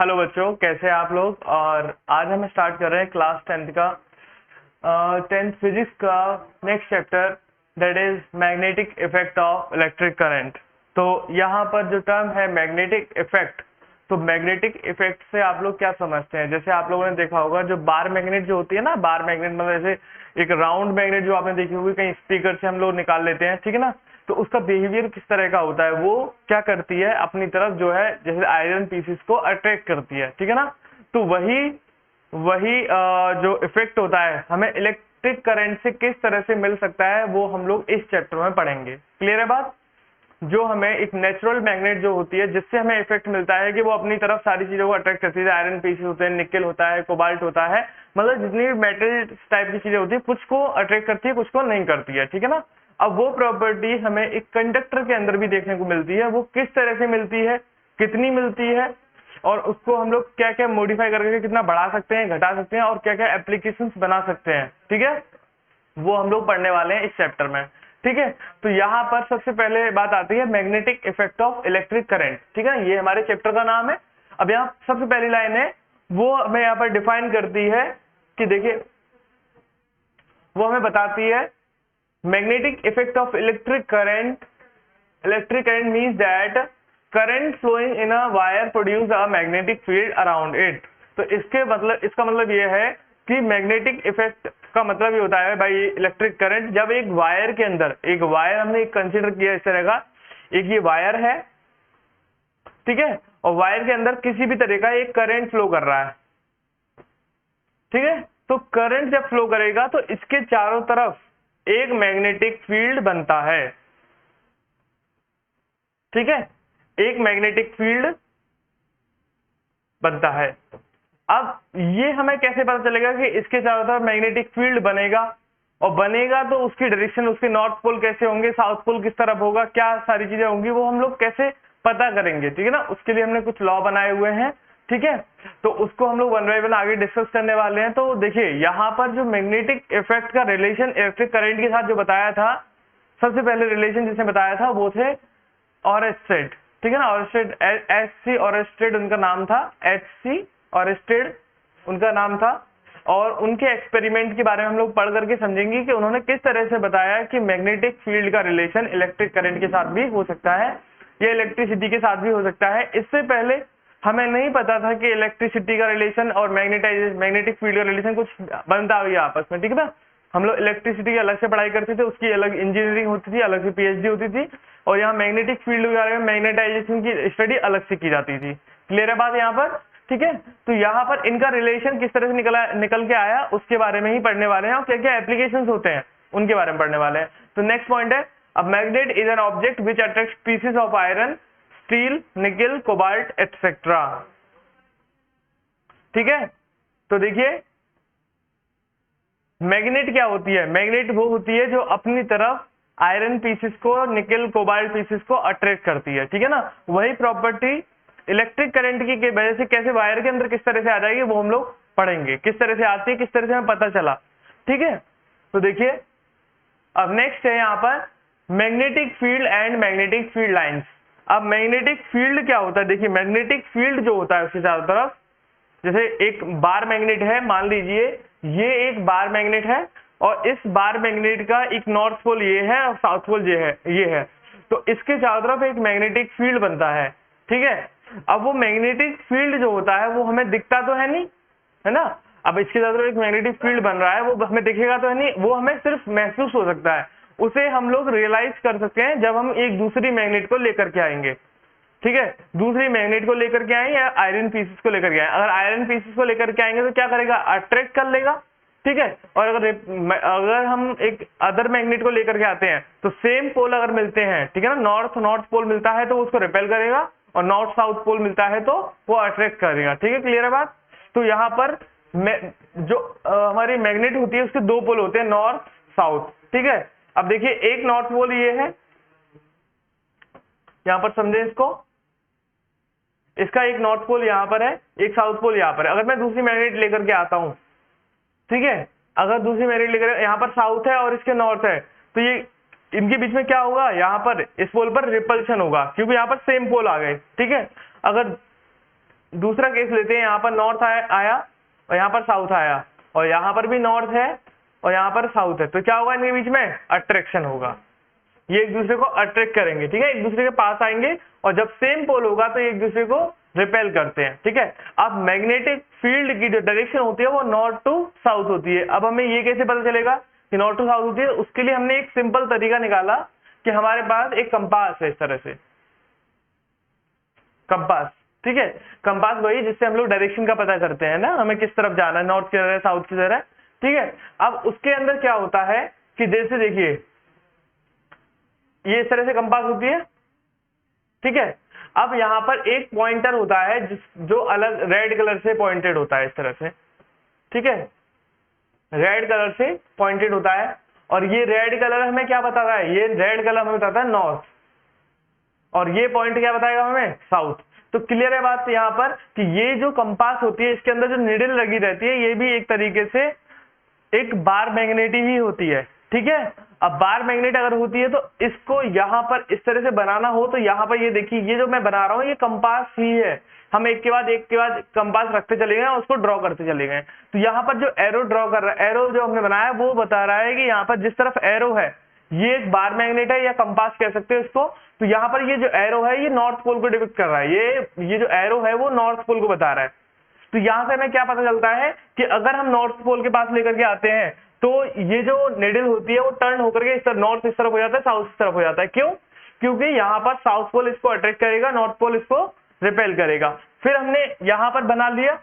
Hello बच्चों, कैसे हैं आप लोग। और आज हम स्टार्ट कर रहे हैं क्लास 10th का 10th फिजिक्स का next chapter, that is magnetic effect of electric current. तो यहाँ पर जो टर्म है मैग्नेटिक इफेक्ट, तो मैग्नेटिक इफेक्ट से आप लोग क्या समझते हैं। जैसे आप लोगों ने देखा होगा जो बार मैग्नेट जो होती है ना, बार मैग्नेट मतलब जैसे एक राउंड मैग्नेट जो आपने देखी होगी कहीं स्पीकर से हम लोग निकाल लेते हैं, ठीक है ना। तो उसका बिहेवियर किस तरह का होता है, वो क्या करती है अपनी तरफ जो है जैसे आयरन पीसेस को अट्रैक्ट करती है, ठीक है ना। तो वही वही जो इफेक्ट होता है हमें इलेक्ट्रिक करंट से किस तरह से मिल सकता है वो हम लोग इस चैप्टर में पढ़ेंगे। क्लियर है बात। जो हमें एक नेचुरल मैग्नेट जो होती है जिससे हमें इफेक्ट मिलता है कि वो अपनी तरफ सारी चीजों को अट्रैक्ट करती है। आयरन पीसेस होते हैं, निकल होता है, कोबाल्ट होता है, मतलब जितनी भी मेटल टाइप की चीजें होती है कुछ को अट्रैक्ट करती है कुछ को नहीं करती है, ठीक है ना। अब वो प्रॉपर्टी हमें एक कंडक्टर के अंदर भी देखने को मिलती है। वो किस तरह से मिलती है, कितनी मिलती है, और उसको हम लोग क्या क्या मॉडिफाई करके कितना बढ़ा सकते हैं, घटा सकते हैं, और क्या क्या एप्लीकेशंस बना सकते हैं, ठीक है। वो हम लोग पढ़ने वाले हैं इस चैप्टर में, ठीक है। तो यहाँ पर सबसे पहले बात आती है magnetic effect of electric current, ठीक है। ये हमारे चैप्टर का नाम है। अब यहाँ सबसे पहली लाइन है वो हमें यहाँ पर डिफाइन करती है कि देखिए वो हमें बताती है magnetic effect of electric current means that current flowing in a wire produce a magnetic field around it. तो इसका मतलब ये है कि मैग्नेटिक इफेक्ट का मतलब ये होता है भाई इलेक्ट्रिक करंट जब एक वायर के अंदर, एक वायर हमने कंसीडर किया इस तरह का, एक ये वायर है, ठीक है, और वायर के अंदर किसी भी तरह का एक करंट फ्लो कर रहा है, ठीक है। तो करंट जब फ्लो करेगा तो इसके चारों तरफ एक मैग्नेटिक फील्ड बनता है, ठीक है, एक मैग्नेटिक फील्ड बनता है। अब ये हमें कैसे पता चलेगा कि इसके चारों तरफ मैग्नेटिक फील्ड बनेगा, और बनेगा तो उसकी डायरेक्शन, उसके नॉर्थ पोल कैसे होंगे, साउथ पोल किस तरफ होगा, क्या सारी चीजें होंगी, वो हम लोग कैसे पता करेंगे, ठीक है ना। उसके लिए हमने कुछ लॉ बनाए हुए हैं, ठीक है। तो उसको हम लोग वन बाय वन आगे डिस्कस करने वाले हैं। तो देखिए यहाँ पर जो मैग्नेटिक इफेक्ट का रिलेशन इलेक्ट्रिक करंट के साथ जो बताया था, सबसे पहले रिलेशन जिसने बताया था वो थे ऑरेस्टेड, ठीक है ना। ऑरेस्टेड, एच.सी. ऑरेस्टेड उनका नाम था, एच.सी. ऑरेस्टेड उनका नाम था। और उनके एक्सपेरिमेंट के बारे में हम लोग पढ़ करके समझेंगे कि उन्होंने किस तरह से बताया कि मैग्नेटिक फील्ड का रिलेशन इलेक्ट्रिक करंट के साथ भी हो सकता है या इलेक्ट्रिसिटी के साथ भी हो सकता है। इससे पहले हमें नहीं पता था कि इलेक्ट्रिसिटी का रिलेशन और मैग्नेटिक फील्ड का रिलेशन कुछ बनता हुआ आपस में, ठीक है ना। हम लोग इलेक्ट्रिसिटी की अलग से पढ़ाई करते थे, उसकी अलग इंजीनियरिंग होती थी, अलग से पीएचडी होती थी, और यहाँ मैग्नेटिक फील्ड के बारे में मैग्नेटाइजेशन की स्टडी अलग से की जाती थी। क्लियर है बात यहाँ पर, ठीक है। तो यहाँ पर इनका रिलेशन किस तरह से निकल के आया उसके बारे में ही पढ़ने वाले हैं, और क्या क्या एप्लीकेशंस होते हैं उनके बारे में पढ़ने वाले हैं। तो नेक्स्ट पॉइंट है, a magnet is an object which attracts pieces of iron, steel, निकल, कोबाल्ट एटसेट्रा, ठीक है। तो देखिए मैग्नेट क्या होती है, मैग्नेट वो होती है जो अपनी तरफ आयरन पीसेस को, निकल, कोबाल्ट पीसेस को अट्रैक्ट करती है, ठीक है ना। वही प्रॉपर्टी इलेक्ट्रिक करंट की वजह से कैसे वायर के अंदर किस तरह से आ जाएगी वो हम लोग पढ़ेंगे, किस तरह से आती है, किस तरह से हमें पता चला, ठीक है। तो देखिए अब नेक्स्ट है यहाँ पर magnetic field and magnetic field lines. अब मैग्नेटिक फील्ड क्या होता है, देखिए मैग्नेटिक फील्ड जो होता है उसके चारों तरफ, जैसे एक बार मैग्नेट है, मान लीजिए ये एक बार मैग्नेट है, और इस बार मैग्नेट का एक नॉर्थ पोल ये है और साउथ पोल ये है। तो इसके चारों तरफ एक मैग्नेटिक फील्ड बनता है, ठीक है। अब वो मैग्नेटिक फील्ड जो होता है वो हमें दिखता तो है नहीं, है ना। अब इसके चारों तरफ एक मैग्नेटिक फील्ड बन रहा है, वो हमें दिखेगा तो है नहीं, वो हमें सिर्फ महसूस हो सकता है। उसे हम लोग रियलाइज कर सकते हैं जब हम एक दूसरी मैग्नेट को लेकर के आएंगे, ठीक है। दूसरी मैग्नेट को लेकर के आए या आयरन पीसेस को लेकर के आए, अगर आयरन पीसेस को लेकर के आएंगे तो क्या करेगा, अट्रैक्ट कर लेगा, ठीक है। और अगर हम एक अदर मैग्नेट को लेकर के आते हैं तो सेम पोल अगर मिलते हैं, ठीक है ना, नॉर्थ पोल मिलता है तो उसको रिपेल करेगा, और नॉर्थ साउथ पोल मिलता है तो वो अट्रैक्ट करेगा, ठीक है। क्लियर है बात। तो यहाँ पर जो हमारी मैग्नेट होती है उसके दो पोल होते हैं, नॉर्थ साउथ, ठीक है। अब देखिए एक नॉर्थ पोल ये है, यहाँ पर समझे इसको, इसका एक नॉर्थ पोल यहाँ पर है, एक साउथ पोल यहाँ पर है। अगर मैं दूसरी मैग्नेट लेकर के आता हूं, ठीक है, अगर दूसरी मैग्नेट लेकर, यहाँ पर साउथ है और इसके नॉर्थ है, तो ये इनके बीच में क्या होगा, यहाँ पर इस पोल पर रिपल्शन होगा क्योंकि यहाँ पर सेम पोल आ गए, ठीक है। अगर दूसरा केस लेते हैं, यहाँ पर नॉर्थ आया और यहाँ पर साउथ आया, और यहाँ पर भी नॉर्थ है और यहाँ पर साउथ है, तो क्या होगा इनके बीच में? अट्रैक्शन होगा। ये एक दूसरे को अट्रैक्ट करेंगे, ठीक है, एक दूसरे के पास आएंगे, और जब सेम पोल होगा तो एक दूसरे को रिपेल करते हैं, ठीक है। अब मैग्नेटिक फील्ड की जो डायरेक्शन होती है वो नॉर्थ टू साउथ होती है। अब हमें ये कैसे पता चलेगा कि नॉर्थ टू साउथ होती है? उसके लिए हमने एक सिंपल तरीका निकाला कि हमारे पास एक कंपास है, इस तरह से कंपास, ठीक है। कंपास वही जिससे हम लोग डायरेक्शन का पता करते हैं ना, हमें किस तरफ जाना है, नॉर्थ की तरह, साउथ की तरह, ठीक है। अब उसके अंदर क्या होता है कि जैसे देखिए ये इस तरह से कंपास होती है, ठीक है। अब यहाँ पर एक पॉइंटर होता है जो अलग रेड कलर से पॉइंटेड होता है, इस तरह से, ठीक है, रेड कलर से पॉइंटेड होता है। और ये रेड कलर हमें क्या बताता है? ये रेड कलर हमें बताता है नॉर्थ, और ये पॉइंट क्या बताएगा हमें? साउथ। तो क्लियर है बात यहाँ पर कि ये जो कंपास होती है इसके अंदर जो निडल लगी रहती है ये भी एक तरीके से एक बार मैग्नेट ही होती है, ठीक है। अब बार मैग्नेट अगर होती है तो इसको यहाँ पर इस तरह से बनाना हो तो यहाँ पर ये देखिए, ये जो मैं बना रहा हूँ ये कंपास ही है। हम एक के बाद कंपास रखते चले गए और उसको ड्रॉ करते चले गए। तो यहाँ पर जो एरो ड्रॉ कर रहा है, एरो जो हमने बनाया वो बता रहा है कि यहाँ पर जिस तरफ एरो है ये एक बार मैग्नेट है या कंपास कह सकते हो इसको। तो यहाँ पर ये जो एरो है ये नॉर्थ पोल को डिपिक्ट कर रहा है, ये जो एरो है वो नॉर्थ पोल को बता रहा है। तो यहाँ से हमें क्या पता चलता है कि अगर हम नॉर्थ पोल के पास लेकर के आते हैं तो ये जो निडल होती है वो टर्न होकर के इस तरफ, नॉर्थ इस तरफ हो जाता है, साउथ इस तरफ हो जाता है। क्यों? क्योंकि यहाँ पर साउथ पोल इसको अट्रैक्ट करेगा, नॉर्थ पोल इसको रिपेल करेगा। फिर हमने यहाँ पर बना लिया,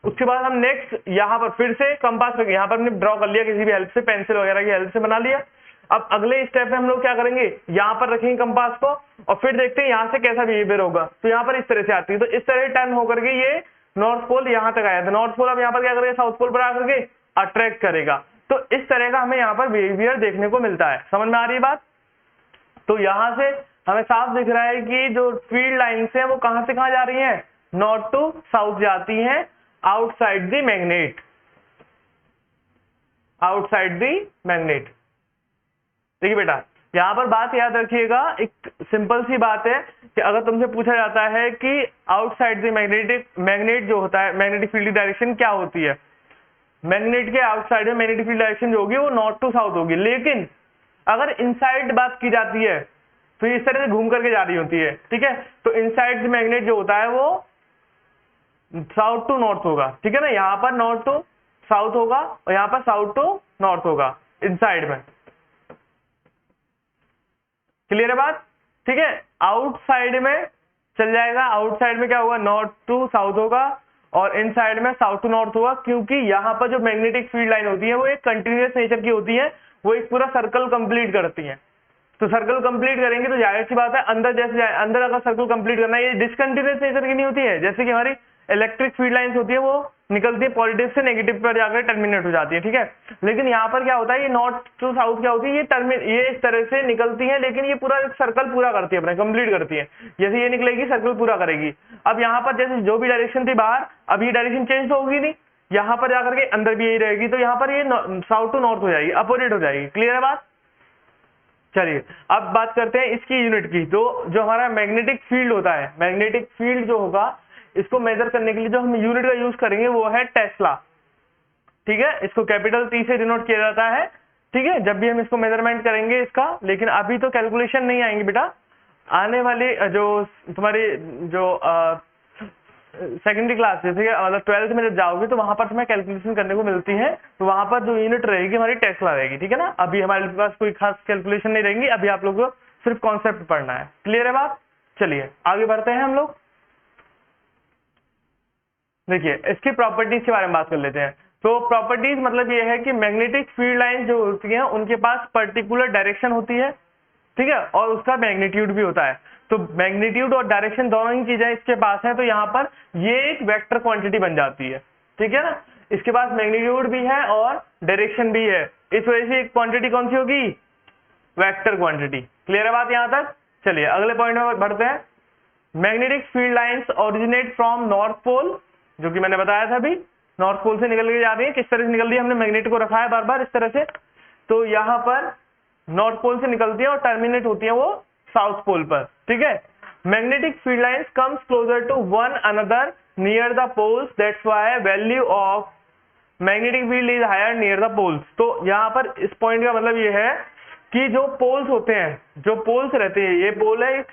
उसके बाद हम नेक्स्ट यहाँ पर फिर से कंपास यहाँ पर हमने ड्रॉ कर लिया किसी भी हेल्प से, पेंसिल वगैरह की हेल्प से बना लिया। अब अगले स्टेप में हम लोग क्या करेंगे, यहाँ पर रखेंगे कंपास को और फिर देखते हैं यहाँ से कैसा बिहेवियर होगा। तो यहाँ पर इस तरह से आती है, तो इस तरह टर्न होकर के ये नॉर्थ पोल यहाँ तक आया, तो नॉर्थ पोल अब यहाँ पर क्या करेगा, साउथ पोल पर आकर के अट्रैक्ट करेगा। तो इस तरह का हमें यहाँ पर बिहेवियर देखने को मिलता है। समझ में आ रही है बात? तो यहाँ से हमें साफ दिख रहा है कि जो फील्ड लाइन्स हैं वो कहाँ से कहाँ जा रही हैं? नॉर्थ टू साउथ जाती हैं, outside the magnet, outside the magnet. देखिए बेटा, यहाँ पर बात याद रखिएगा, एक सिंपल सी बात है कि अगर तुमसे पूछा जाता है कि आउटसाइड द मैग्नेट जो होता है, मैग्नेटिक फील्ड डायरेक्शन क्या होती है, मैग्नेट के आउटसाइड में मैग्नेटिक फील्ड डायरेक्शन जो होगी वो नॉर्थ टू साउथ होगी। लेकिन अगर इनसाइड बात की जाती है तो इस तरह से घूम करके जा रही होती है, ठीक है। तो इनसाइड द मैग्नेट जो होता है वो साउथ टू नॉर्थ होगा, ठीक है ना। यहाँ पर नॉर्थ टू साउथ होगा और यहाँ पर साउथ टू नॉर्थ होगा इनसाइड में। क्लियर है बात? ठीक है। आउटसाइड में चल जाएगा, आउटसाइड में क्या होगा, नॉर्थ टू साउथ होगा और इनसाइड में साउथ टू नॉर्थ होगा। क्योंकि यहाँ पर जो मैग्नेटिक फील्ड लाइन होती है वो एक कंटिन्यूअस नेचर की होती है, वो एक पूरा सर्कल कंप्लीट करती है। तो सर्कल कंप्लीट करेंगे तो जाहिर सी बात है अंदर जैसे अंदर अगर सर्कल कंप्लीट करना है, ये डिसकंटिन्यूअस नेचर की नहीं होती है। जैसे कि हमारी इलेक्ट्रिक फील्ड लाइंस होती है वो निकलती है पॉजिटिव से नेगेटिव पर जाकर टर्मिनेट हो जाती है, ठीक है। लेकिन यहाँ पर क्या होता है, ये नॉर्थ टू साउथ क्या होती है, ये इस तरह से निकलती है, लेकिन ये पूरा सर्कल पूरा करती है, अपने कंप्लीट करती है। जैसे ये निकलेगी सर्कल पूरा करेगी। अब यहाँ पर जैसे जो भी डायरेक्शन थी बाहर, अब ये डायरेक्शन चेंज तो होगी नहीं, यहाँ पर जाकर के अंदर भी यही रहेगी, तो यहाँ पर ये साउथ टू नॉर्थ हो जाएगी, अपोजिट हो जाएगी। क्लियर है बात? चलिए अब बात करते हैं इसकी यूनिट की। जो हमारा मैग्नेटिक फील्ड होता है, मैग्नेटिक फील्ड जो होगा इसको मेजर करने के लिए जो हम यूनिट का यूज करेंगे वो है टेस्ला, ठीक है। इसको कैपिटल टी से डिनोट किया जाता है, ठीक है, जब भी हम इसको मेजरमेंट करेंगे इसका। लेकिन अभी तो कैलकुलेशन नहीं आएंगे बेटा, आने वाली जो तुम्हारी जो सेकेंडरी क्लास जैसे मतलब 12th में जब जाओगे तो वहां पर तुम्हें कैलकुलेशन करने को मिलती है, तो वहां पर जो यूनिट रहेगी हमारी टेस्ला रहेगी, ठीक है ना। अभी हमारे पास कोई खास कैलकुलेशन नहीं रहेंगी, अभी आप लोगों को सिर्फ कॉन्सेप्ट पढ़ना है। क्लियर है बात? चलिए आगे बढ़ते हैं हम लोग। देखिए इसकी प्रॉपर्टीज के बारे में बात कर लेते हैं। तो प्रॉपर्टीज मतलब ये है कि मैग्नेटिक फील्ड लाइन जो होती है उनके पास पर्टिकुलर डायरेक्शन होती है, ठीक है, और उसका मैग्नीट्यूड भी होता है। तो मैग्नीट्यूड और डायरेक्शन दोनों ही चीजें इसके पास हैं, तो यहाँ पर ये एक वेक्टर क्वांटिटी बन जाती है, ठीक है ना। इसके पास मैग्नीट्यूड भी है और डायरेक्शन भी है, इस वजह से एक क्वांटिटी कौन सी होगी, वेक्टर क्वांटिटी। क्लियर है बात यहाँ तक? चलिए अगले पॉइंट में बढ़ते हैं। Magnetic field lines originate from north pole, जो कि मैंने बताया था अभी, नॉर्थ पोल से निकल के जा रही है। किस तरह से निकल रही है, हमने मैग्नेट को रखा है बार बार इस तरह से, तो यहाँ पर नॉर्थ पोल से निकलती है और टर्मिनेट होती है वो साउथ पोल पर, ठीक है। magnetic field lines comes closer to one another near the poles, that's why value of magnetic field is higher near the poles। तो यहाँ पर इस पॉइंट का मतलब ये है कि जो पोल्स होते हैं, जो पोल्स रहते हैं, ये पोल है,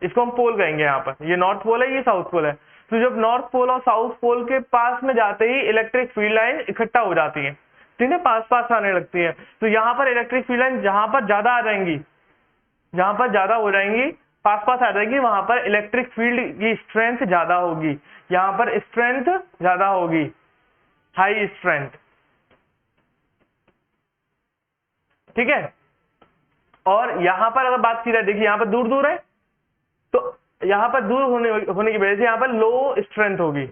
इसको हम पोल कहेंगे, यहाँ पर ये नॉर्थ पोल है, ये साउथ पोल है। तो जब नॉर्थ पोल और साउथ पोल के पास में जाते ही इलेक्ट्रिक फील्ड लाइन इकट्ठा हो जाती है, ठीक है, पास पास आने लगती है। तो यहाँ पर इलेक्ट्रिक फील्ड लाइन जहां पर ज्यादा आ जाएंगी, जहां पर ज्यादा हो जाएंगी, पास पास आ जाएगी, वहां पर इलेक्ट्रिक फील्ड की स्ट्रेंथ ज्यादा होगी, यहाँ पर स्ट्रेंथ ज्यादा होगी, हाई स्ट्रेंथ, ठीक है। और यहां पर अगर बात की जाए, देखिए यहाँ पर दूर दूर है, तो यहाँ पर दूर होने की वजह से यहाँ पर लो स्ट्रेंथ होगी,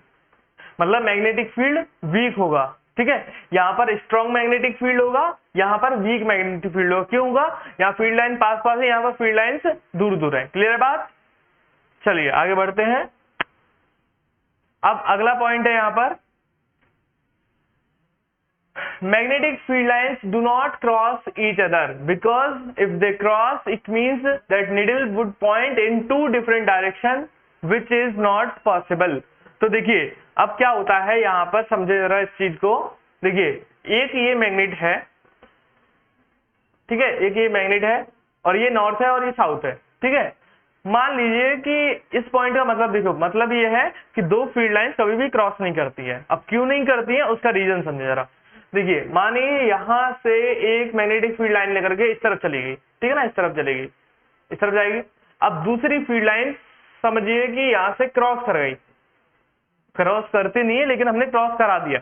मतलब मैग्नेटिक फील्ड वीक होगा, ठीक है। यहाँ पर स्ट्रॉन्ग मैग्नेटिक फील्ड होगा, यहाँ पर वीक मैग्नेटिक फील्ड होगा। क्यों होगा? यहाँ फील्ड लाइन पास पास है, यहाँ पर फील्ड लाइन दूर दूर है। क्लियर है बात? चलिए आगे बढ़ते हैं। अब अगला पॉइंट है यहाँ पर, magnetic field lines do not cross each other because if they cross it means that needle would point in two different direction which is not possible। तो देखिए अब क्या होता है यहाँ पर, समझे जरा इस चीज को। देखिए एक ये मैग्नेट है, ठीक है, एक ये मैग्नेट है और ये नॉर्थ है और ये साउथ है, ठीक है। मान लीजिए कि इस पॉइंट का मतलब देखो, मतलब ये है कि दो फील्ड लाइंस कभी भी क्रॉस नहीं करती है। अब क्यों नहीं करती है उसका रीजन समझे जरा। देखिए मानिए यहां से एक मैग्नेटिक फील्ड लाइन लेकर के इस तरफ चली गई, ठीक है ना, इस तरफ चलेगी, इस तरफ जाएगी। अब दूसरी फील्ड लाइन समझिए कि यहां से क्रॉस कर गई, क्रॉस करती नहीं है लेकिन हमने क्रॉस करा दिया,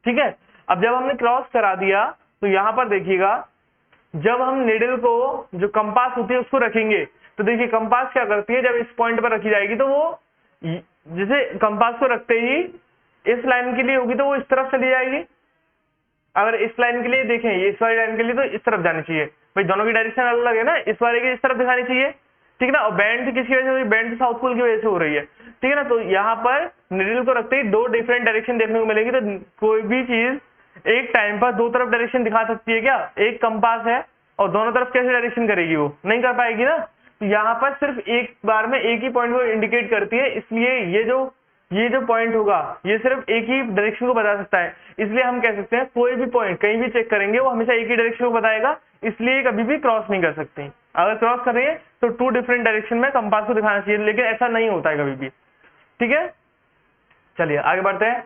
ठीक है। अब जब हमने क्रॉस करा दिया तो यहां पर देखिएगा, जब हम निडल को, जो कंपास होती है उसको रखेंगे, तो देखिए कंपास क्या करती है, जब इस पॉइंट पर रखी जाएगी तो वो जैसे कंपास को रखते ही इस लाइन के लिए होगी तो वो इस तरफ चली जाएगी। अगर इस लाइन के लिए देखें, ये इस वाली लाइन के लिए तो इस तरफ जानी चाहिए, भाई दोनों की डायरेक्शन अलग है ना, इस वाले की इस तरफ दिखानी चाहिए, ठीक है ना। और बैंड किसकी वजह से हो रही है? बैंड साउथ पोल की वजह से हो रही है, ठीक है ना। तो यहाँ पर निडल को रखते ही दो डिफरेंट डायरेक्शन देखने को मिलेगी। तो कोई भी चीज एक टाइम पर दो तरफ डायरेक्शन दिखा सकती है क्या? एक कंपास है और दोनों तरफ कैसे डायरेक्शन करेगी? वो नहीं कर पाएगी ना। तो यहाँ पर सिर्फ एक बार में एक ही पॉइंट को इंडिकेट करती है, इसलिए ये जो पॉइंट होगा ये सिर्फ एक ही डायरेक्शन को बता सकता है। इसलिए हम कह सकते हैं कोई भी पॉइंट कहीं भी चेक करेंगे वो हमेशा एक ही डायरेक्शन को बताएगा, इसलिए कभी भी क्रॉस नहीं कर सकते। अगर क्रॉस कर रही है तो टू डिफरेंट डायरेक्शन में कंपास को दिखाना चाहिए, लेकिन ऐसा नहीं होता है कभी भी, ठीक है। चलिए आगे बढ़ते हैं।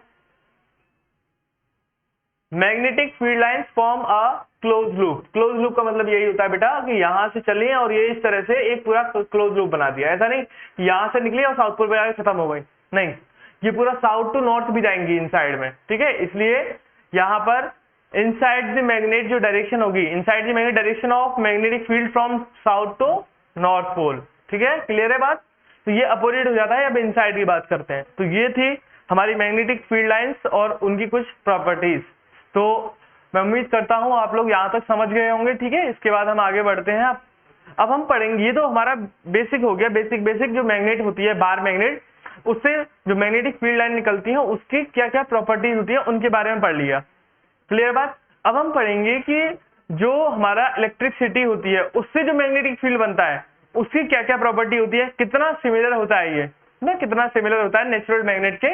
Magnetic field lines form a close loop. Close loop का मतलब यही होता है बेटा कि यहां से चली और ये इस तरह से एक पूरा क्लोज लूप बना दिया। ऐसा नहीं यहां से निकली और साउथ पोल पे जाकर खत्म हो गई, नहीं, ये पूरा साउथ टू नॉर्थ भी जाएंगी इनसाइड में, ठीक है। इसलिए यहां पर इनसाइड द मैग्नेट जो डायरेक्शन होगी, inside the magnet direction of magnetic field from south to north pole, ठीक है। क्लियर है बात? तो ये अपोजिट हो जाता है। अब इनसाइड की बात करते हैं। तो ये थी हमारी मैग्नेटिक फील्ड लाइंस और उनकी कुछ प्रॉपर्टीज। तो मैं उम्मीद करता हूं आप लोग यहां तक समझ गए होंगे, ठीक है। इसके बाद हम आगे बढ़ते हैं। अब हम पढ़ेंगे, ये तो हमारा बेसिक हो गया, बेसिक जो मैग्नेट होती है, बार मैग्नेट, उससे जो मैग्नेटिक फील्ड लाइन निकलती है उसकी क्या क्या प्रॉपर्टीज होती है उनके बारे में पढ़ लिया। क्लियर बात? अब हम पढ़ेंगे कि जो हमारा इलेक्ट्रिसिटी होती है उससे जो मैग्नेटिक फील्ड बनता है उसकी क्या क्या प्रॉपर्टी होती है, कितना सिमिलर होता है ये ना, कितना सिमिलर होता है नेचुरल मैग्नेट के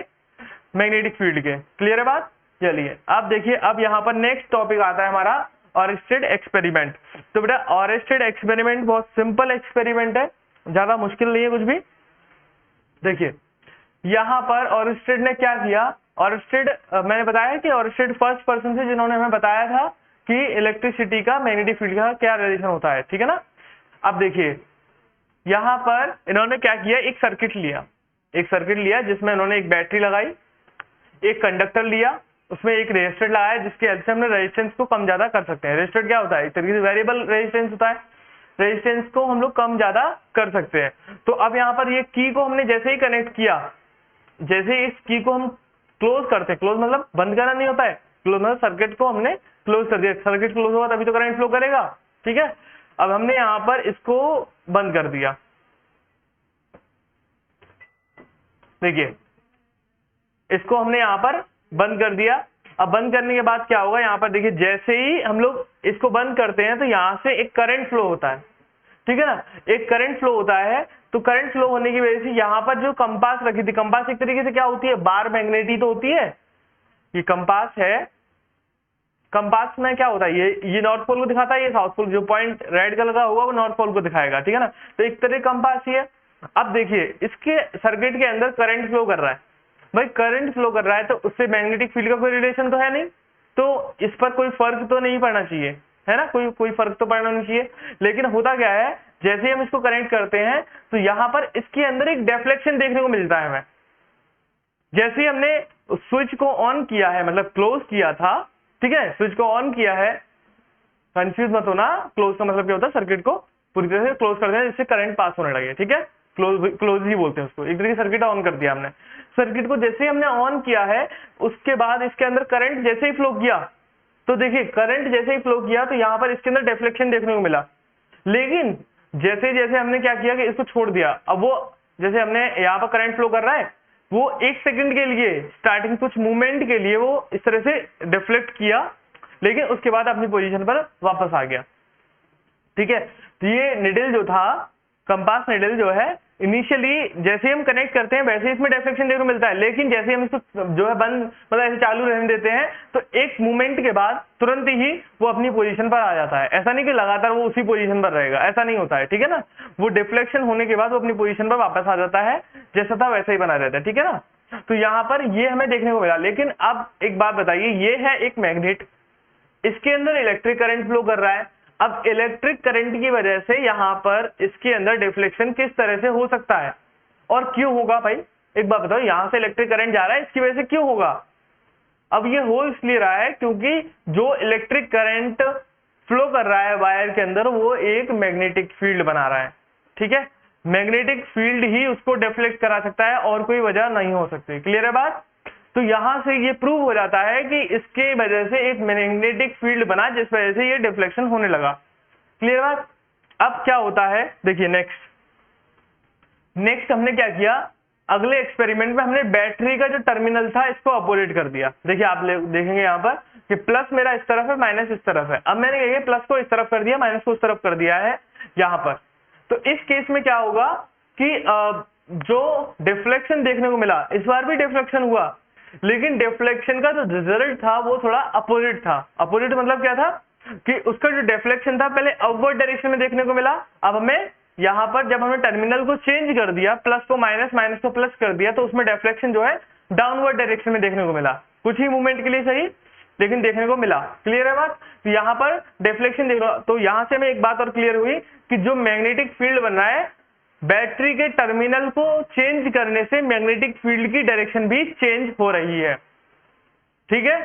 मैग्नेटिक फील्ड के। क्लियर है बात? चलिए अब देखिए, अब यहाँ पर नेक्स्ट टॉपिक आता है हमारा ऑरेस्टेड एक्सपेरिमेंट। तो बेटा ऑरेस्टेड एक्सपेरिमेंट बहुत सिंपल एक्सपेरिमेंट है, ज्यादा मुश्किल नहीं है कुछ भी। देखिए यहाँ पर ऑरेस्टेड ने क्या किया, ऑरेस्टेड मैंने बताया कि ऑरेस्टेड फर्स्ट पर्सन से जिन्होंने हमें बताया था कि इलेक्ट्रिसिटी का मैग्नेटिक फील्ड का क्या रिलेशन होता है, ठीक है ना। अब देखिए यहाँ पर इन्होंने क्या किया, एक सर्किट लिया जिसमें इन्होंने एक बैटरी लगाई, एक कंडक्टर लिया, उसमें एक रेजिस्टर लगाया जिसके हेल्प से हमने रेजिस्टेंस को कम ज्यादा कर सकते हैं। रेजिस्टर क्या होता है? एक तरीके से वेरिएबल रेजिस्टेंस होता है, रेजिस्टेंस को हम लोग कम ज्यादा कर सकते हैं। तो अब यहाँ पर ये की को हमने जैसे ही कनेक्ट किया, जैसे इस की को हम क्लोज करते हैं, क्लोज मतलब बंद करना नहीं होता है, क्लोज मतलब सर्किट को हमने क्लोज कर दिया। सर्किट क्लोज होगा तभी तो करंट फ्लो करेगा, ठीक है। अब हमने यहाँ पर इसको बंद कर दिया, देखिए इसको हमने यहाँ पर बंद कर दिया। अब बंद करने के बाद क्या होगा, यहाँ पर देखिए जैसे ही हम लोग इसको बंद करते हैं तो यहाँ से एक करंट फ्लो होता है, ठीक है ना। एक करंट फ्लो होता है, तो करंट फ्लो होने की वजह से यहाँ पर जो कंपास रखी थी, कंपास एक तरीके से क्या होती है, बार मैग्नेटी तो होती है, ये कंपास है, कंपास में क्या होता है, ये नॉर्थ पोल को दिखाता है, ये साउथ पोल, जो पॉइंट रेड कलर का होगा वो नॉर्थ पोल को दिखाएगा, ठीक है ना। तो एक तरह कंपास ही है। अब देखिए इसके सर्किट के अंदर करंट फ्लो कर रहा है, भाई करंट फ्लो कर रहा है तो उससे मैग्नेटिक फील्ड का कोई रिलेशन तो है नहीं, तो इस पर कोई फर्क तो नहीं पड़ना चाहिए, है ना, कोई फर्क तो पड़ना नहीं चाहिए। लेकिन होता क्या है, जैसे हम इसको कनेक्ट करते हैं तो यहाँ पर इसके अंदर एक डेफ्लेक्शन देखने को मिलता है हमें। जैसे ही हमने स्विच को ऑन किया है, मतलब क्लोज किया था, ठीक है, स्विच को ऑन किया है, कंफ्यूज मत होना, क्लोज का मतलब क्या होता है, सर्किट को पूरी तरह से क्लोज कर देना जिससे करंट पास होने लगे, ठीक है, क्लोज ही बोलते हैं उसको। एक तरीके सर्किट ऑन कर दिया हमने, सर्किट को जैसे ही हमने ऑन किया है उसके बाद इसके अंदर करंट जैसे ही फ्लो किया, तो देखिए करंट जैसे ही फ्लो किया तो यहाँ पर इसके अंदर डिफ्लेक्शन देखने को मिला। लेकिन जैसे जैसे हमने क्या किया कि इसको छोड़ दिया, अब वो जैसे हमने यहाँ पर करंट फ्लो कर रहा है, वो 1 सेकंड के लिए स्टार्टिंग कुछ मूवमेंट के लिए वो इस तरह से डिफ्लेक्ट किया, लेकिन उसके बाद अपनी पोजीशन पर वापस आ गया, ठीक है। तो ये निडल जो था, कंपास निडल जो है, इनिशियली जैसे हम कनेक्ट करते हैं वैसे इसमें डिफ्लेक्शन देखने को मिलता है, लेकिन जैसे हम इसको जो है बंद, मतलब ऐसे चालू रहने देते हैं तो एक मूवमेंट के बाद तुरंत ही वो अपनी पोजीशन पर आ जाता है। ऐसा नहीं कि लगातार वो उसी पोजीशन पर रहेगा, ऐसा नहीं होता है, ठीक है ना। वो डिफ्लेक्शन होने के बाद वो अपनी पोजीशन पर वापस आ जाता है, जैसा था वैसा ही बना रहता है, ठीक है ना। तो यहाँ पर ये हमें देखने को मिला। लेकिन अब एक बात बताइए, ये है एक मैग्नेट, इसके अंदर इलेक्ट्रिक करंट फ्लो कर रहा है। अब इलेक्ट्रिक करंट की वजह से यहाँ पर इसके अंदर डिफ्लेक्शन किस तरह से हो सकता है और क्यों होगा, भाई एक बात बताओ, यहां से इलेक्ट्रिक करंट जा रहा है, इसकी वजह से क्यों होगा। अब ये हो इसलिए रहा है क्योंकि जो इलेक्ट्रिक करंट फ्लो कर रहा है वायर के अंदर, वो एक मैग्नेटिक फील्ड बना रहा है, ठीक है। मैग्नेटिक फील्ड ही उसको डिफ्लेक्ट करा सकता है और कोई वजह नहीं हो सकती, क्लियर है बात। तो यहां से ये प्रूव हो जाता है कि इसके वजह से एक मैग्नेटिक फील्ड बना, जिस वजह से ये डिफ्लेक्शन होने लगा, क्लियर बात। अब क्या होता है, देखिए नेक्स्ट हमने क्या किया, अगले एक्सपेरिमेंट में हमने बैटरी का जो टर्मिनल था इसको अपोजिट कर दिया। देखिए आप देखेंगे यहाँ पर कि प्लस मेरा इस तरफ है, माइनस इस तरफ है। अब मैंने ये प्लस को इस तरफ कर दिया, माइनस को उस तरफ कर दिया है यहाँ पर। तो इस केस में क्या होगा कि जो डिफ्लेक्शन देखने को मिला, इस बार भी डिफ्लेक्शन हुआ, लेकिन डिफ्लेक्शन का जो रिजल्ट था वो थोड़ा अपोजिट था। अपोजिट मतलब क्या था कि उसका जो डिफ्लेक्शन था पहले अपवर्ड डायरेक्शन में देखने को मिला, अब हमें यहाँ पर जब हमने टर्मिनल को चेंज कर दिया, प्लस को माइनस, माइनस को प्लस कर दिया, तो उसमें डिफ्लेक्शन जो है डाउनवर्ड डायरेक्शन में देखने को मिला। कुछ ही मूवमेंट के लिए सही, लेकिन देखने को मिला, क्लियर है बात। तो यहाँ पर डिफ्लेक्शन देख लो, तो यहाँ से हमें एक बात और क्लियर हुई कि जो मैग्नेटिक फील्ड बन रहा है, बैटरी के टर्मिनल को चेंज करने से मैग्नेटिक फील्ड की डायरेक्शन भी चेंज हो रही है, ठीक है।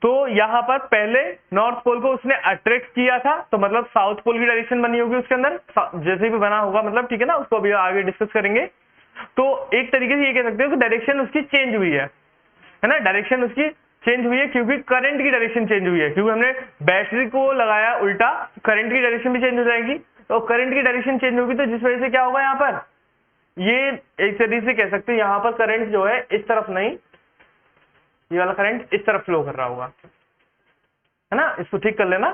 तो यहां पर पहले नॉर्थ पोल को उसने अट्रैक्ट किया था, तो मतलब साउथ पोल की डायरेक्शन बनी होगी उसके अंदर, जैसे भी बना होगा, मतलब ठीक है ना, उसको अभी आगे डिस्कस करेंगे। तो एक तरीके से ये कह सकते हो कि डायरेक्शन उसकी चेंज हुई है ना, डायरेक्शन उसकी चेंज हुई है क्योंकि करंट की डायरेक्शन चेंज हुई है, क्योंकि हमने बैटरी को लगाया उल्टा, करंट की डायरेक्शन भी चेंज हो जाएगी। तो करंट की डायरेक्शन चेंज होगी, तो जिस वजह से क्या होगा, यहाँ पर ये एक तरीके से कह सकते हैं यहाँ पर करंट जो है इस तरफ नहीं, ये वाला करंट इस तरफ फ्लो कर रहा होगा, है ना, इसको ठीक कर लेना।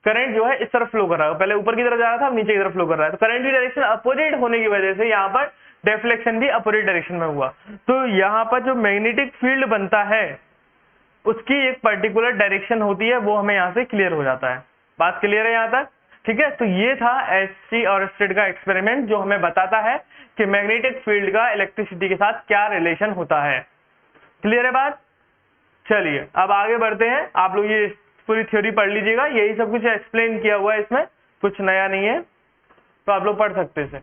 करंट जो है इस तरफ फ्लो कर रहा है, पहले ऊपर की तरफ जा रहा था, अब नीचे की तरफ फ्लो कर रहा है। तो करंट की डायरेक्शन अपोजिट होने की वजह से यहाँ पर डिफ्लेक्शन भी अपोजिट डायरेक्शन में हुआ। तो यहाँ पर जो मैग्नेटिक फील्ड बनता है उसकी एक पर्टिकुलर डायरेक्शन होती है, वो हमें यहाँ से क्लियर हो जाता है। बात क्लियर है यहाँ तक, ठीक है। तो ये था एचसी और स्टेट का एक्सपेरिमेंट जो हमें बताता है कि मैग्नेटिक फील्ड का इलेक्ट्रिसिटी के साथ क्या रिलेशन होता है, क्लियर है बात। चलिए अब आगे बढ़ते हैं, आप लोग ये पूरी थ्योरी पढ़ लीजिएगा, यही सब कुछ एक्सप्लेन किया हुआ है, इसमें कुछ नया नहीं है, तो आप लोग पढ़ सकते हैं।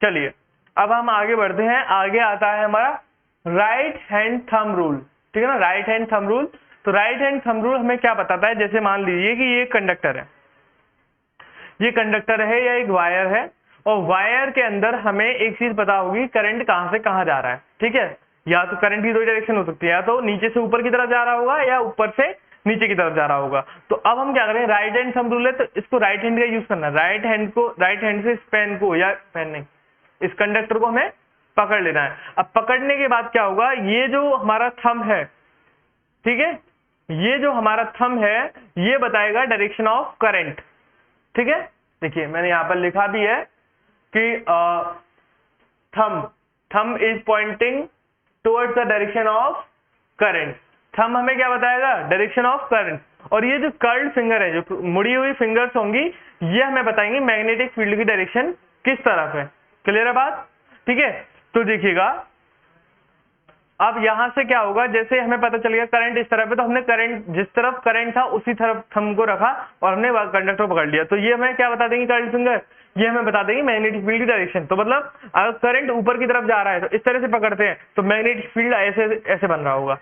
चलिए अब हम आगे बढ़ते हैं, आगे आता है हमारा राइट हैंड थंब रूल, ठीक है ना, राइट हैंड थंब रूल। तो राइट हैंड थंब रूल हमें क्या बताता है, जैसे मान लीजिए कि ये कंडक्टर है, ये कंडक्टर है या एक वायर है, और वायर के अंदर हमें एक चीज पता होगी, करंट कहां से कहां जा रहा है, ठीक है। या तो करंट की दो डायरेक्शन हो सकती है, या तो नीचे से ऊपर की तरफ जा रहा होगा या ऊपर से नीचे की तरफ जा रहा होगा। तो अब हम क्या करें, राइट हैंड थंब रूल है तो इसको राइट हैंड का यूज करना, राइट हैंड से इस पेन को, या पेन नहीं, इस कंडक्टर को हमें पकड़ लेना है। अब पकड़ने के बाद क्या होगा, ये जो हमारा थंब है, ठीक है, ये जो हमारा थंब है ये बताएगा डायरेक्शन ऑफ करंट, ठीक है। देखिए मैंने यहाँ पर लिखा भी है कि thumb is pointing towards the direction of current. Thumb हमें क्या बताएगा? Direction of current. और ये जो कर्ल्ड फिंगर है, जो मुड़ी हुई फिंगर्स होंगी, ये हमें बताएंगे मैग्नेटिक फील्ड की डायरेक्शन किस तरफ है। क्लियर है बात? ठीक है, तो देखिएगा अब यहां से क्या होगा, जैसे हमें पता चल गया करंट इस तरफ है, तो हमने करंट जिस तरफ करंट था उसी तरफ थंब को रखा और हमने कंडक्टर पकड़ लिया। तो ये हमें क्या बता देंगे कर्ल्ड फिंगर? ये हमें बता देंगे मैग्नेटिक फील्ड की डायरेक्शन। तो मतलब अगर करंट ऊपर की तरफ जा रहा है तो इस तरह से पकड़ते हैं तो मैग्नेटिक फील्ड ऐसे ऐसे बन रहा होगा,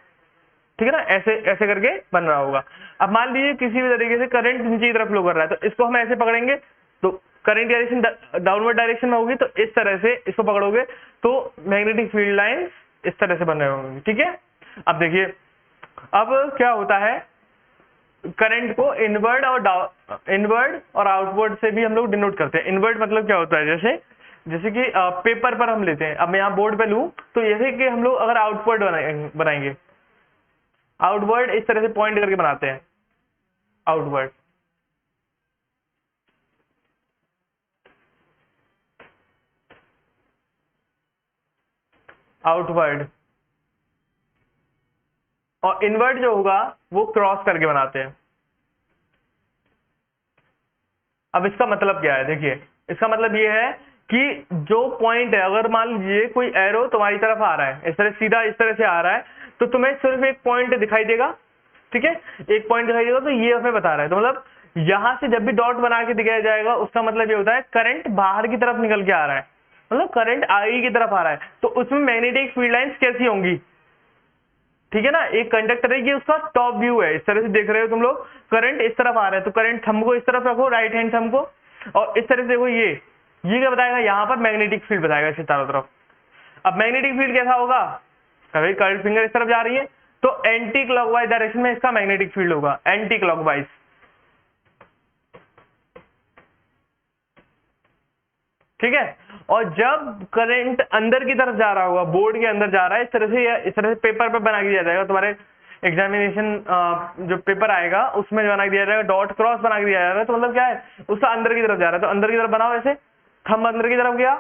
ठीक है ना, ऐसे ऐसे करके बन रहा होगा। अब मान लीजिए किसी भी तरीके से करंट नीचे की तरफ फ्लो कर रहा है, तो इसको हम ऐसे पकड़ेंगे तो करंट डायरेक्शन डाउनवर्ड डायरेक्शन में होगी, तो इस तरह से इसको पकड़ोगे तो मैग्नेटिक फील्ड लाइन इस तरह से बन रहे होंगे। ठीक है, अब देखिए अब क्या होता है, करंट को इनवर्ड और आउटवर्ड से भी हम लोग डिनोट करते हैं। इनवर्ड मतलब क्या होता है, जैसे कि पेपर पर हम लेते हैं, अब मैं यहाँ बोर्ड पे लूं तो जैसे कि हम लोग अगर आउटवर्ड बनाएंगे, आउटवर्ड इस तरह से पॉइंट करके बनाते हैं, आउटवर्ड। आउटवर्ड और इनवर्ड जो होगा वो क्रॉस करके बनाते हैं। अब इसका मतलब क्या है? देखिए इसका मतलब ये है कि जो पॉइंट है, अगर मान लीजिए कोई एरो तुम्हारी तरफ आ रहा है, इस तरह सीधा इस तरह से आ रहा है, तो तुम्हें सिर्फ एक पॉइंट दिखाई देगा। ठीक है, एक पॉइंट दिखाई देगा, तो ये हमें बता रहा है। तो मतलब यहां से जब भी डॉट बना के दिखाया जाएगा उसका मतलब ये होता है करंट बाहर की तरफ निकल के आ रहा है, मतलब करंट आगे की तरफ आ रहा है, तो उसमें मैग्नेटिक फील्ड लाइंस कैसी होंगी? ठीक है ना, एक कंडक्टर है, ये उसका टॉप व्यू है, इस तरह से देख रहे हो तुम लोग, करंट इस तरफ आ रहा है तो करंट थंब को इस तरफ रखो, राइट हैंड थंब को, और इस तरह से देखो ये क्या बताएगा? यहाँ पर मैग्नेटिक फील्ड बताएगा इसे चारों तरफ। अब मैग्नेटिक फील्ड कैसा होगा? कभी कर्ल्ड फिंगर इस तरफ जा रही है तो एंटी क्लॉकवाइज डायरेक्शन में इसका मैग्नेटिक फील्ड होगा, एंटी क्लॉकवाइज। ठीक है, और जब करंट अंदर की तरफ जा रहा होगा, बोर्ड के अंदर जा रहा है, इस तरह से पेपर पे बना के दिया जाएगा, तुम्हारे एग्जामिनेशन जो पेपर आएगा उसमें बना के दिया जाएगा, डॉट क्रॉस बना के दिया जाएगा, तो मतलब क्या है, उसका अंदर की तरफ जा रहा है, तो अंदर की तरफ बनाओ ऐसे, थंब अंदर की तरफ गया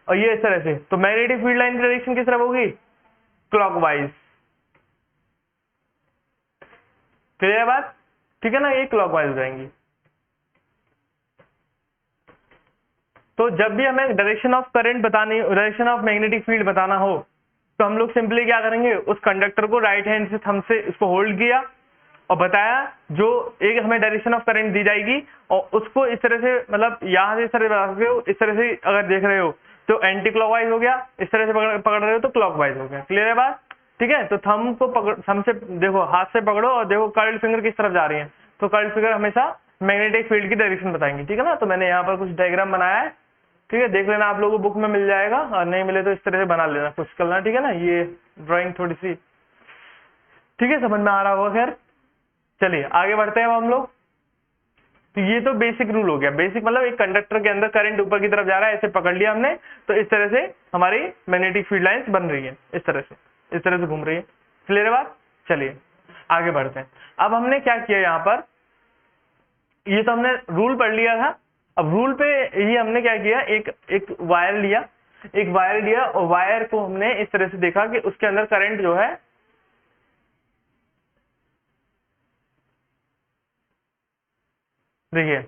और ये इस तरह से, तो मैग्नेटिक फील्ड लाइन की डायरेक्शन किस तरफ होगी? क्लॉकवाइज। क्लियर बात? ठीक है ना, ये क्लॉकवाइज हो जाएंगी। तो जब भी हमें डायरेक्शन ऑफ करंट बतानी, डायरेक्शन ऑफ मैग्नेटिक फील्ड बताना हो, तो हम लोग सिंपली क्या करेंगे, उस कंडक्टर को राइट हैंड से थंब से इसको होल्ड किया और बताया जो एक हमें डायरेक्शन ऑफ करंट दी जाएगी, और उसको इस तरह से, मतलब यहां से इस तरह बता सकते हो, इस तरह से अगर देख रहे हो तो एंटी क्लॉकवाइज हो गया, इस तरह से पकड़ रहे हो तो क्लॉकवाइज हो गया। क्लियर है बात? ठीक है, तो थंब को पकड़, थंब से देखो, हाथ से पकड़ो और देखो कर्ल्ड फिंगर किस तरफ जा रही है, तो कर्ल्ड फिंगर हमेशा मैग्नेटिक फील्ड की डायरेक्शन बताएंगे। ठीक है ना, तो मैंने यहाँ पर कुछ डायग्राम बनाया है, ठीक है, देख लेना, आप लोगों को बुक में मिल जाएगा, और नहीं मिले तो इस तरह से बना लेना कुछ करना। ठीक है ना, ये ड्राइंग थोड़ी सी, ठीक है, समझ में आ रहा होगा। खैर चलिए आगे बढ़ते हैं हम लोग। तो ये तो बेसिक रूल हो गया। बेसिक मतलब एक कंडक्टर के अंदर करंट ऊपर की तरफ जा रहा है, ऐसे पकड़ लिया हमने, तो इस तरह से हमारी मैग्नेटिक फील्ड लाइंस बन रही है, इस तरह से घूम रही है। क्लियर है बात? चलिए आगे बढ़ते हैं। अब हमने क्या किया यहाँ पर, ये तो हमने रूल पढ़ लिया था। अब रूल पे ये हमने क्या किया, एक वायर लिया और वायर को हमने इस तरह से देखा कि उसके अंदर करंट जो है, देखिए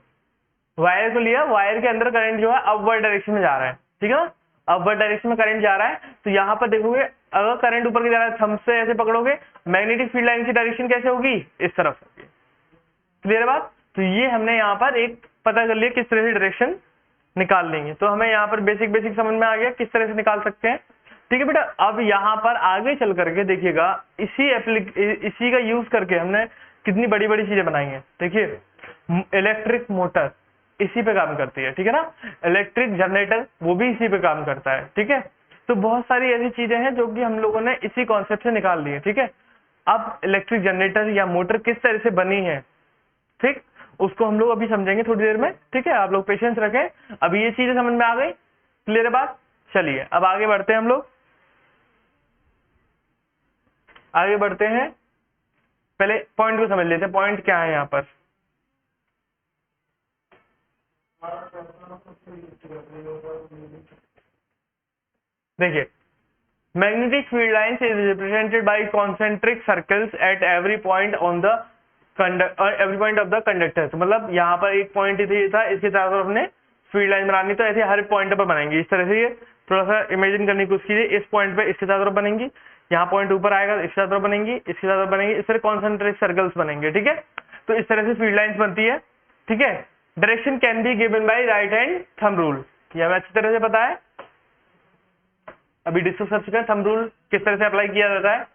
वायर को लिया, वायर के अंदर करंट जो है अपवर्ड डायरेक्शन में जा रहा है। ठीक है ना, अपवर्ड डायरेक्शन में करंट जा रहा है, तो यहाँ पर देखोगे अगर करंट ऊपर की जा रहा है, थंब से ऐसे पकड़ोगे, मैग्नेटिक फील्ड लाइन की डायरेक्शन कैसे होगी? इस तरफ होगी। क्लियर बात? तो ये हमने यहाँ पर एक पता कर लिया किस तरह से डायरेक्शन निकाल लेंगे, तो हमें यहाँ पर बेसिक समझ में आ गया किस तरह से निकाल सकते हैं। ठीक है बेटा, अब यहाँ पर आगे चल करके देखिएगा, इसी का यूज करके हमने कितनी बड़ी बड़ी चीजें बनाई हैं। देखिए इलेक्ट्रिक मोटर इसी पे काम करती है, ठीक है ना, इलेक्ट्रिक जनरेटर वो भी इसी पे काम करता है। ठीक है, तो बहुत सारी ऐसी चीजें हैं जो कि हम लोगों ने इसी कॉन्सेप्ट से निकाल ली है। ठीक है, अब इलेक्ट्रिक जनरेटर या मोटर किस तरह से बनी है, ठीक, उसको हम लोग अभी समझेंगे थोड़ी देर में। ठीक है, आप लोग पेशेंस रखें, अभी ये चीजें समझ में आ गई। क्लियर है बात? चलिए अब आगे बढ़ते हैं, हम लोग आगे बढ़ते हैं। पहले पॉइंट को समझ लेते हैं, पॉइंट क्या है यहाँ पर। देखिए, magnetic field lines is represented by concentric circles at every point on the every point of the conductor. तो मतलब यहाँ पर एक पॉइंट ये था, इसके चारों तरफ हमने फील्ड लाइन बनानी, तो ऐसे हर पॉइंट पर बनाएंगे। इस तरह से ये थोड़ा सा इमेजिन करने की कोशिश कीजिए, इस पॉइंट पे इसके चारों तरफ बनेंगी, यहाँ पॉइंट ऊपर आएगा इसके चारों तरफ बनेंगी, इसके चारों तरफ बनेंगी, इस तरह कॉन्सेंट्रिक सर्कल्स बनेंगे। ठीक है, तो इस तरह से फील्ड लाइंस बनती है। ठीक है, direction can be given by right hand thumb rule, ये हमें अच्छी तरह से पता है, अभी डिस्कस कर चुके हैं थंब रूल किस तरह से अप्लाई किया जाता है।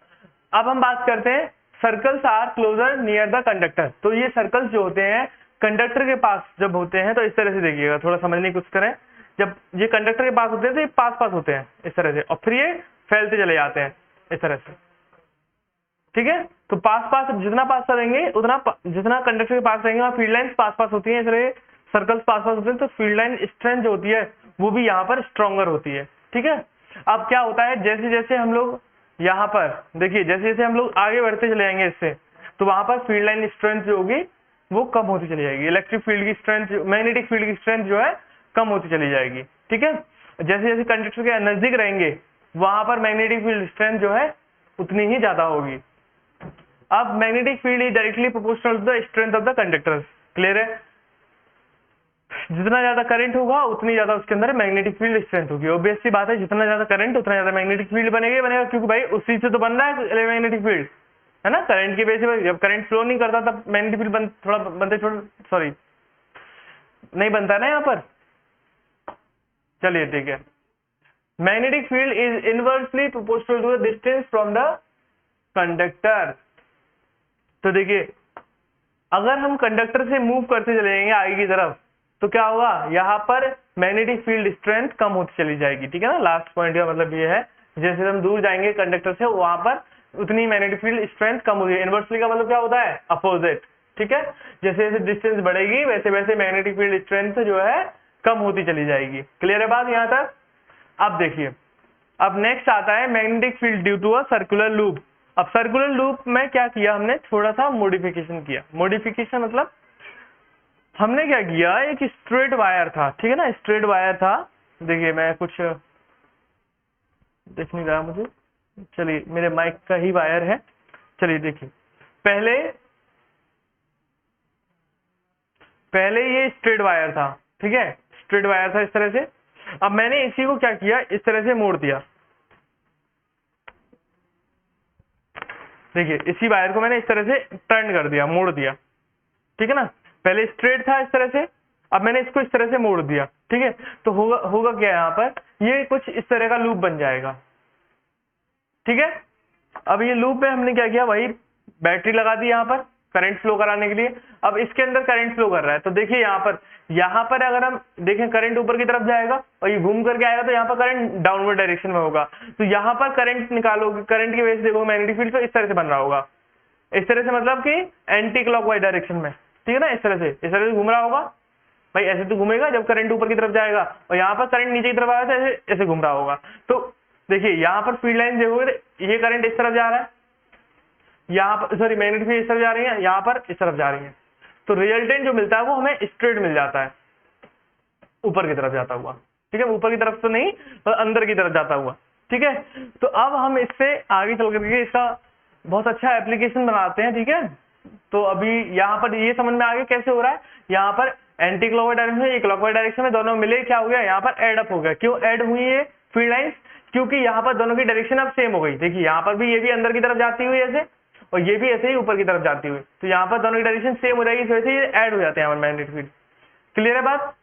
अब हम बात करते हैं circles are closer near the conductor. तो ये सर्कल्स जो होते हैं कंडक्टर के पास जब होते हैं, तो इस तरह से देखिएगा, थोड़ा समझने की कोशिश करें। जब ये कंडक्टर के पास होते हैं तो ये पास पास होते हैं इस तरह से, और फिर ये फैलते चले जाते हैं इस तरह से। ठीक है, तो पास पास जितना पास रहेंगे उतना जितना कंडक्टर के पास रहेंगे वहाँ फील्ड लाइन पास पास होती है, इस तरह सर्कल्स पास पास होते हैं, तो फील्ड लाइन स्ट्रेंथ जो होती है वो भी यहाँ पर स्ट्रॉन्गर होती है। ठीक है, अब क्या होता है, जैसे जैसे हम लोग यहाँ पर देखिए, जैसे जैसे हम लोग आगे बढ़ते चले जाएंगे इससे, तो वहां पर फील्ड लाइन स्ट्रेंथ जो होगी वो कम होती चली जाएगी, इलेक्ट्रिक फील्ड की स्ट्रेंथ, मैग्नेटिक फील्ड की स्ट्रेंथ जो है कम होती चली जाएगी। ठीक है, जैसे जैसे कंडक्टर के नजदीक रहेंगे वहां पर मैग्नेटिक फील्ड स्ट्रेंथ जो है उतनी ही ज्यादा होगी। अब magnetic field is directly proportional to the strength of the conductor. Clear है, जितना ज्यादा करंट होगा उतनी ज्यादा उसके अंदर मैग्नेटिक फील्ड स्ट्रेंथ होगी। ऑब्वियस सी बात है, जितना ज्यादा करंट उतना ज्यादा मैग्नेटिक फील्ड बनेगा, क्योंकि भाई उसी से तो बन रहा है मैग्नेटिक फील्ड, है ना। करंट की वजह से जब करंट फ्लो नहीं करता तब मैग्नेटिक फील्ड थोड़ा नहीं बनता ना यहाँ पर। चलिए ठीक है, magnetic field is inversely proportional to the distance from the conductor. तो देखिए, अगर हम कंडक्टर से मूव करते चले जाएंगे आगे की तरफ, तो क्या होगा, यहाँ पर मैग्नेटिक फील्ड स्ट्रेंथ कम होती चली जाएगी। ठीक है ना, लास्ट पॉइंट का मतलब ये है, जैसे हम दूर जाएंगे कंडक्टर से वहां पर उतनी मैग्नेटिक फील्ड स्ट्रेंथ कम होगी। इनवर्सली का मतलब क्या होता है, अपोजिट। ठीक है, जैसे जैसे डिस्टेंस बढ़ेगी वैसे वैसे मैग्नेटिक फील्ड स्ट्रेंथ जो है कम होती चली जाएगी। क्लियर है बात यहाँ तक। अब देखिए, अब नेक्स्ट आता है magnetic field due to a circular loop. अब सर्कुलर लूप में क्या किया हमने, थोड़ा सा मॉडिफिकेशन किया। मॉडिफिकेशन मतलब हमने क्या किया, एक स्ट्रेट वायर था, ठीक है ना, स्ट्रेट वायर था। देखिए, मैं कुछ दिख नहीं रहा मुझे, चलिए मेरे माइक का ही वायर है। चलिए देखिए, पहले ये स्ट्रेट वायर था, ठीक है, स्ट्रेट वायर था इस तरह से। अब मैंने इसी को क्या किया, इस तरह से मोड़ दिया। देखिए, इसी वायर को मैंने इस तरह से टर्न कर दिया, मोड़ दिया। ठीक है ना, पहले स्ट्रेट था इस तरह से, अब मैंने इसको इस तरह से मोड़ दिया। ठीक है, तो होगा क्या, यहाँ पर ये कुछ इस तरह का लूप बन जाएगा। ठीक है, अब ये लूप में हमने क्या किया, वही बैटरी लगा दी यहाँ पर करंट फ्लो कराने के लिए। अब इसके अंदर करंट फ्लो कर रहा है, तो देखिए यहाँ पर अगर हम देखें करंट ऊपर की तरफ जाएगा और ये घूम करके आएगा, तो यहाँ पर करंट डाउनवर्ड डायरेक्शन में होगा। तो यहाँ पर करंट निकालोगे, करंट की वजह से देखो मैग्नेटिक फील्ड तो इस तरह से बन रहा होगा, इस तरह से, मतलब कि एंटी क्लॉकवाइज डायरेक्शन में। ठीक है ना, इस तरह से घूम रहा होगा भाई, ऐसे तो घूमेगा जब करंट ऊपर की तरफ जाएगा, और यहाँ पर करंट नीचे की तरफ आएगा तो ऐसे घूम रहा होगा। तो देखिए, यहाँ पर फील्ड लाइन देखोगे तो ये करंट इस तरफ जा रहा है, यहाँ पर सॉरी मैग्नेटिक फील्ड इस तरफ जा रही है, यहाँ पर इस तरफ जा रही है। तो रिजल्टेंट जो मिलता है वो हमें स्ट्रेट मिल जाता है, ऊपर की तरफ जाता हुआ। ठीक है, ऊपर की तरफ तो नहीं पर अंदर की तरफ जाता हुआ। ठीक है, तो अब हम इससे आगे चल करके इसका बहुत अच्छा एप्लीकेशन बनाते हैं। ठीक है, तो अभी यहाँ पर ये समझ में आ गया कैसे हो रहा है। यहाँ पर एंटी क्लॉकवाइज डायरेक्शन में, क्लॉकवाइज डायरेक्शन में, दोनों मिले क्या हो गया, यहाँ पर एड अप हो गया। क्यों एड हुई है फील्ड लाइंस, क्योंकि यहाँ पर दोनों की डायरेक्शन अब सेम हो गई। देखिए, यहाँ पर भी ये भी अंदर की तरफ जाती हुई ऐसे, और ये भी ऐसे ही ऊपर की तरफ जाती हुई, तो यहाँ पर दोनों की डायरेक्शन सेम हो जाएगी, इस वजह से ये ऐड हो जाते हैं मैग्नेटिक फील्ड। क्लियर है बात।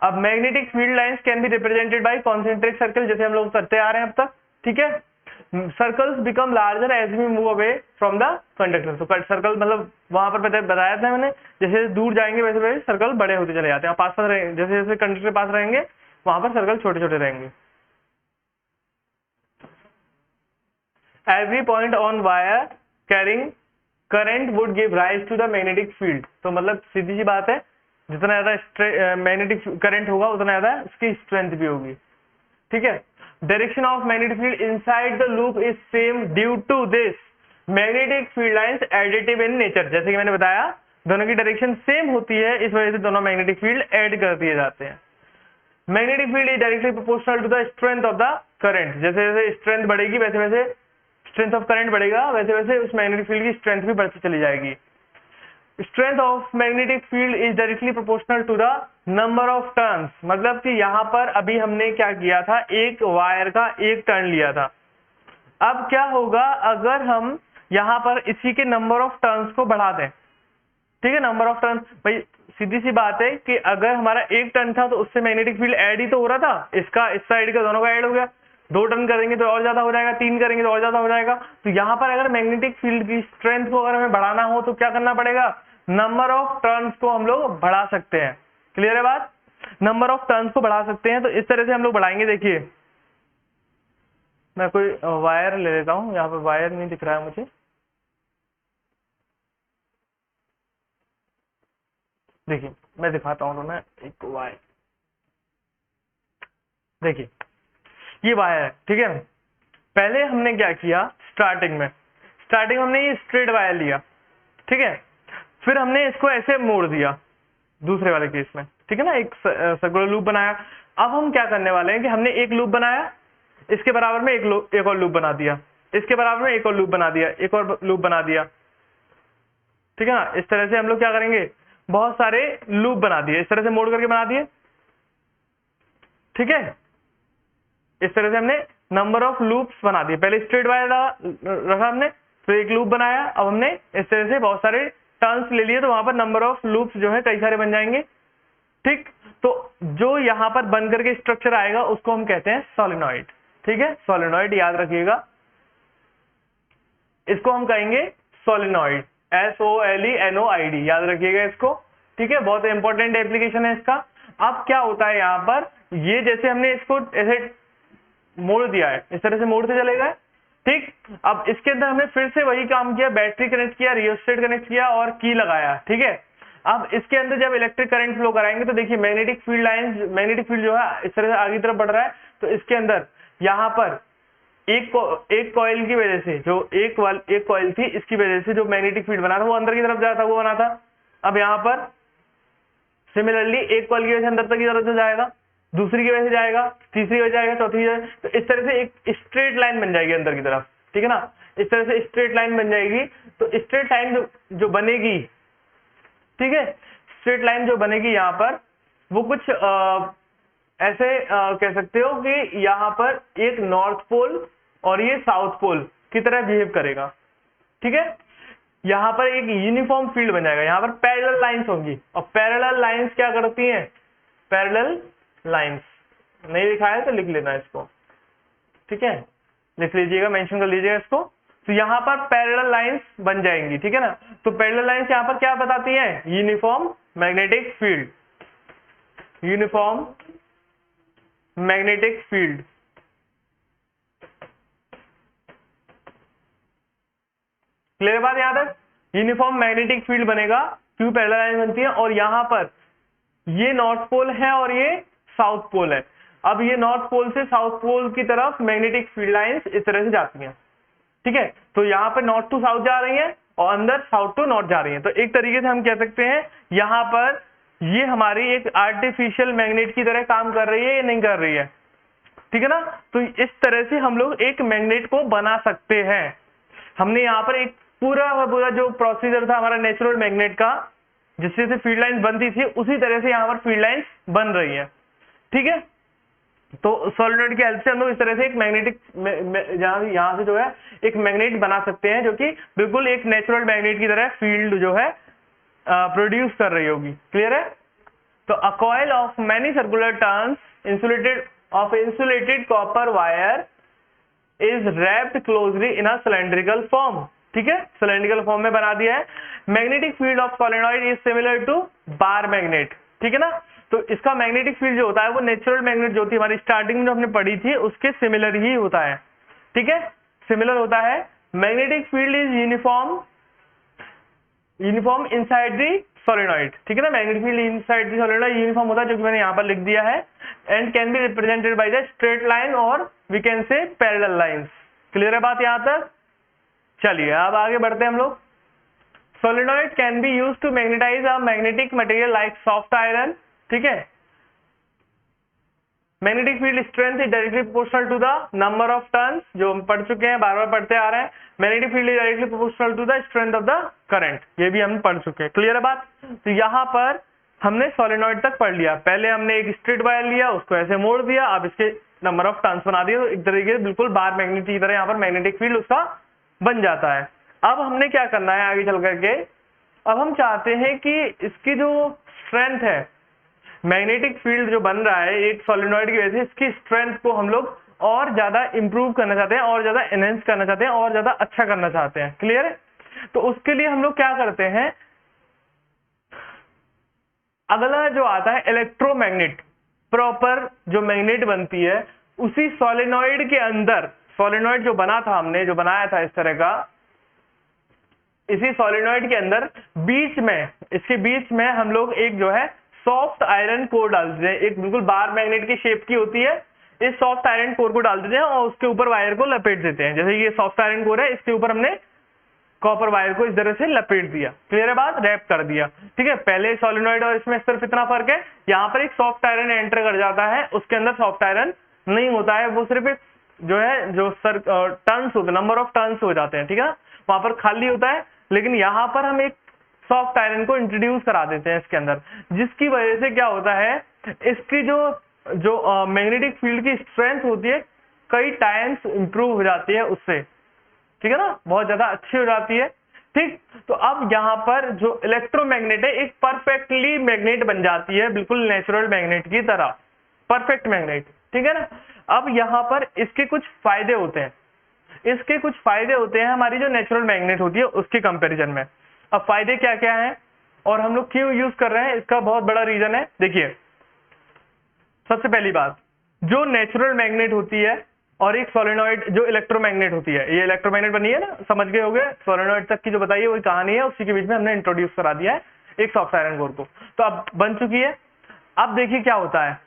अब magnetic field lines can be represented bye concentric circle, जैसे हम लोग करते आ रहे हैं अब तक। ठीक है, circles become larger as we move away from the conductor. तो सर्कल मतलब वहां पर बताया था मैंने, जैसे दूर जाएंगे वैसे वैसे सर्कल बड़े होते चले जाते हैं, पास पास रहेंगे, जैसे जैसे कंडक्टर के पास रहेंगे वहां पर सर्कल छोटे छोटे रहेंगे। Every point on wire carrying current would give rise to the magnetic field. तो मतलब सीधी सी बात है, जितना ज्यादा मैग्नेटिक करंट होगा उतना ज्यादा उसकी स्ट्रेंथ भी होगी। ठीक है, direction of magnetic field inside the loop is same due to this magnetic field lines additive in nature. जैसे कि मैंने बताया, दोनों की डायरेक्शन सेम होती है, इस वजह से दोनों मैग्नेटिक फील्ड ऐड कर दिए जाते हैं। Magnetic field is directly proportional to the strength of the current. जैसे जैसे स्ट्रेंथ बढ़ेगी वैसे वैसे स्ट्रेंथ ऑफ करंट बढ़ेगा, वैसे वैसे उस मैग्नेटिक फील्ड की स्ट्रेंथ भी बढ़ती चली जाएगी। Strength of magnetic field is directly proportional to the number of turns. मतलब कि यहाँ पर अभी हमने क्या किया था, एक वायर का एक टर्न लिया था। अब क्या होगा अगर हम यहाँ पर इसी के नंबर ऑफ टर्न्स को बढ़ा दें, ठीक है, नंबर ऑफ टर्न, भाई सीधी सी बात है कि अगर हमारा एक टर्न था तो उससे मैग्नेटिक फील्ड ऐड ही तो हो रहा था, इसका इस साइड का दोनों का ऐड हो गया। 2 टर्न करेंगे तो और ज्यादा हो जाएगा, 3 करेंगे तो और ज्यादा हो जाएगा। तो यहाँ पर अगर मैग्नेटिक फील्ड की स्ट्रेंथ को अगर हमें बढ़ाना हो तो क्या करना पड़ेगा, नंबर ऑफ टर्न्स को हम लोग बढ़ा सकते हैं। क्लियर है बात, नंबर ऑफ टर्न्स को बढ़ा सकते हैं। तो इस तरह से हम लोग बढ़ाएंगे। देखिए मैं कोई वायर ले लेता हूँ, यहाँ पर वायर नहीं दिख रहा है मुझे। देखिए मैं दिखाता हूँ तुम्हें एक वायर। देखिए ये वायर है, ठीक है। पहले हमने क्या किया, स्टार्टिंग में हमने ये स्ट्रेट वायर लिया, ठीक है। फिर हमने इसको ऐसे मोड़ दिया दूसरे वाले केस में, ठीक है ना, एक सर्कुलर लूप बनाया। अब हम क्या करने वाले हैं कि हमने एक लूप बनाया, इसके बराबर में एक और लूप बना दिया, इसके बराबर में एक और लूप बना दिया, एक और लूप बना दिया, ठीक है ना। इस तरह से हम लोग क्या करेंगे, बहुत सारे लूप बना दिए, इस तरह से मोड़ करके बना दिए, ठीक है। इस तरह से हमने नंबर ऑफ लूप्स बना दिए। पहले स्ट्रेट वायर रखा हमने, फिर एक लूप बनाया। अब हमने इस तरह से बहुत सारे टर्न्स ले लिए, तो वहां पर नंबर ऑफ लूप्स जो है कई सारे बन जाएंगे, ठीक। तो जो यहाँ पर बन करके स्ट्रक्चर आएगा उसको हम कहते हैं सोलेनॉइड, ठीक है। सोलेनॉइड याद रखिएगा, इसको हम कहेंगे सोलेनॉइड, SOLENOID, याद रखिएगा इसको, ठीक है। बहुत इंपॉर्टेंट एप्लीकेशन है इसका। अब क्या होता है यहाँ पर, ये जैसे हमने इसको ऐसे मोड़ दिया है, इस तरह से मोड़ते चले गए, ठीक। अब इसके अंदर हमने फिर से वही काम किया, बैटरी कनेक्ट किया, रियोस्टेट कनेक्ट किया और की लगाया, ठीक है। अब इसके अंदर जब इलेक्ट्रिक करंट फ्लो कराएंगे तो देखिए magnetic field lines, magnetic field जो है इस तरह से आगे तरफ बढ़ रहा है। तो इसके अंदर यहाँ पर एक कॉइल की वजह से, जो एक कॉइल थी, इसकी वजह से जो मैग्नेटिक फील्ड बना था वो अंदर की तरफ जाता, वो बना था। अब यहाँ पर सिमिलरली एक कॉइल की वजह से अंदर तक की तरफ से जाएगा, दूसरी की वजह से जाएगा, तीसरी वजह जाएगा, चौथी वजह। तो इस तरह से एक स्ट्रेट लाइन बन जाएगी अंदर की तरफ, ठीक है ना। इस तरह से स्ट्रेट लाइन बन जाएगी। तो स्ट्रेट लाइन जो बनेगी, ठीक है, स्ट्रेट लाइन जो बनेगी यहाँ पर, वो कुछ ऐसे कह सकते हो कि यहाँ पर एक नॉर्थ पोल और ये साउथ पोल की तरह बिहेव करेगा, ठीक है। यहाँ पर एक यूनिफॉर्म फील्ड बन जाएगा, यहाँ पर पैरेलल लाइंस होंगी। और पैरेलल लाइंस क्या करती हैं, पैरेलल लाइंस नहीं लिखा है तो लिख लेना इसको, ठीक है, लिख लीजिएगा, मेंशन कर लीजिएगा इसको। तो यहाँ पर पैरेलल लाइंस बन जाएंगी, ठीक है ना। तो पैरेलल लाइंस यहाँ पर क्या बताती हैं, uniform magnetic field, uniform magnetic field. Clear बात, यहाँ तक यूनिफॉर्म मैग्नेटिक फील्ड बनेगा क्योंकि पैरेलल लाइन बनती है। और यहाँ पर ये नॉर्थ पोल है और ये साउथ पोल है। अब ये नॉर्थ पोल से साउथ पोल की तरफ मैग्नेटिक फील्ड लाइंस इस तरह से जाती हैं, ठीक है। तो यहाँ पर नॉर्थ टू साउथ जा रही हैं और अंदर साउथ टू नॉर्थ जा रही हैं। तो एक तरीके से हम कह सकते हैं यहाँ पर ये हमारी एक आर्टिफिशियल मैग्नेट की तरह काम कर रही है या नहीं कर रही है, ठीक है ना। तो इस तरह से हम लोग एक मैग्नेट को बना सकते हैं। हमने यहाँ पर एक पूरा जो प्रोसीजर था हमारा नेचुरल मैग्नेट का, जिससे से फील्ड लाइंस बनती थी, उसी तरह से यहाँ पर फील्ड लाइंस बन रही है, ठीक है। तो सोलेनॉइड की हेल्प से हम लोग इस तरह से एक मैग्नेटिक, यहाँ से जो है एक मैग्नेट बना सकते हैं, जो कि बिल्कुल एक नेचुरल मैग्नेट की तरह फील्ड जो है प्रोड्यूस कर रही होगी। क्लियर है। तो a coil of many circular turns insulated copper wire is wrapped closely in a cylindrical form, ठीक है, सिलेंड्रिकल फॉर्म में बना दिया है। Magnetic field of solenoid is similar to bar magnet, ठीक है ना। तो इसका मैग्नेटिक फील्ड जो होता है वो नेचुरल मैग्नेट जो थी हमारी स्टार्टिंग में जो हमने पढ़ी थी उसके सिमिलर ही होता है, ठीक है, सिमिलर होता है। Magnetic field is uniform inside the solenoid, ठीक है ना। Magnetic field inside the solenoid uniform होता है, जो कि मैंने यहाँ पर लिख दिया है। And can be represented by the straight line और we can say parallel lines. Clear है बात यहाँ तक। चलिए अब आगे बढ़ते हैं हम लोग। Solenoid can be use to magnetize a magnetic material like soft iron, ठीक है। Magnetic field strength is directly proportional to the number of turns, जो हम पढ़ चुके हैं, बार बार पढ़ते आ रहे हैं। Magnetic field is directly proportional to the strength of the current, ये भी हम पढ़ चुके हैं। क्लियर है बात? तो यहाँ पर हमने सोलेनॉइड तक पढ़ लिया। पहले हमने एक स्ट्रेट वायर लिया, उसको ऐसे मोड़ दिया, अब इसके नंबर ऑफ टर्न्स बना दिए, तो एक तरीके से बिल्कुल बार मैग्नेट की तरह यहाँ पर मैग्नेटिक फील्ड उसका बन जाता है। अब हमने क्या करना है आगे चल करके, अब हम चाहते हैं कि इसकी जो स्ट्रेंथ है, मैग्नेटिक फील्ड जो बन रहा है एक सोलेनॉइड की वजह से, इसकी स्ट्रेंथ को हम लोग और ज्यादा इंप्रूव करना चाहते हैं, और ज्यादा एनहेंस करना चाहते हैं, और ज्यादा अच्छा करना चाहते हैं। क्लियर है? तो उसके लिए हम लोग क्या करते हैं, अगला जो आता है इलेक्ट्रोमैग्नेट, प्रॉपर जो मैग्नेट बनती है उसी सोलेनॉइड के अंदर, सोलेनॉइड जो बना था हमने, जो बनाया था इस तरह का, इसी सोलेनॉइड के अंदर बीच में, इसके बीच में हम लोग एक जो है सॉफ्ट आयरन कोर डाल देते हैं, एक बिल्कुल बार मैग्नेट की शेप की होती है, इस सॉफ्ट आयरन कोर को डाल देते हैं और उसके ऊपर वायर को लपेट देते हैं। जैसे ये सॉफ्ट आयरन कोर है, इसके ऊपर हमने कॉपर वायर को इस तरह से लपेट दिया। क्लियर है बात? रैप कर दिया। ठीक है, पहले सोलेनॉइड और इसमें सिर्फ इतना फर्क है, यहाँ पर एक सॉफ्ट आयरन एंटर कर जाता है, उसके अंदर सॉफ्ट आयरन नहीं होता है, वो सिर्फ एक जो है जो टर्न्स होते, नंबर ऑफ टर्न्स हो जाते हैं। ठीक है, वहां पर खाली होता है, लेकिन यहाँ पर हम एक सॉफ्ट आयरन को इंट्रोड्यूस करा देते हैं इसके अंदर, जिसकी वजह से क्या होता है, इसकी जो मैग्नेटिक फील्ड की स्ट्रेंथ होती है कई टाइम्स इंप्रूव हो जाती है उससे। ठीक है ना, बहुत ज्यादा अच्छी हो जाती है। ठीक, तो अब यहाँ पर जो इलेक्ट्रोमैग्नेट है एक परफेक्टली मैग्नेट बन जाती है, बिल्कुल नेचुरल मैग्नेट की तरह, परफेक्ट मैग्नेट। ठीक है ना, अब यहाँ पर इसके कुछ फायदे होते हैं, इसके कुछ फायदे होते हैं हमारी जो नेचुरल मैग्नेट होती है उसके कंपैरिजन में। अब फायदे क्या क्या हैं और हम लोग क्यों यूज कर रहे हैं, इसका बहुत बड़ा रीजन है। देखिए, सबसे पहली बात, जो नेचुरल मैग्नेट होती है और एक सोलेनॉइड जो इलेक्ट्रोमैग्नेट होती है, ये इलेक्ट्रोमैग्नेट बनी है ना, समझ गए होंगे, सोलेनॉइड तक की जो बताइए वही कहानी है, उसी के बीच में हमने इंट्रोड्यूस करा दिया है एक सॉफ्ट आयरन कोर को, तो अब बन चुकी है। अब देखिए क्या होता है,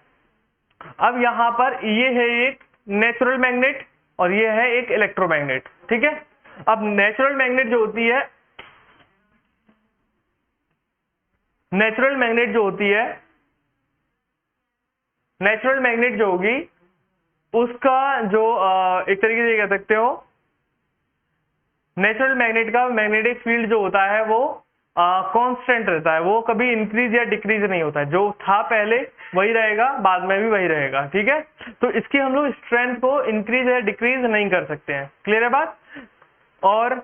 अब यहां पर ये है एक नेचुरल मैग्नेट और ये है एक इलेक्ट्रोमैग्नेट। ठीक है, अब नेचुरल मैग्नेट जो होती है, नेचुरल मैग्नेट जो होती है, नेचुरल मैग्नेट जो होगी उसका जो एक तरीके से कह सकते हो, नेचुरल मैग्नेट का मैग्नेटिक फील्ड जो होता है वो कांस्टेंट रहता है, वो कभी इंक्रीज या डिक्रीज नहीं होता है, जो था पहले वही रहेगा, बाद में भी वही रहेगा। ठीक है, तो इसकी हम लोग स्ट्रेंथ को इंक्रीज या डिक्रीज नहीं कर सकते हैं। क्लियर है बात? और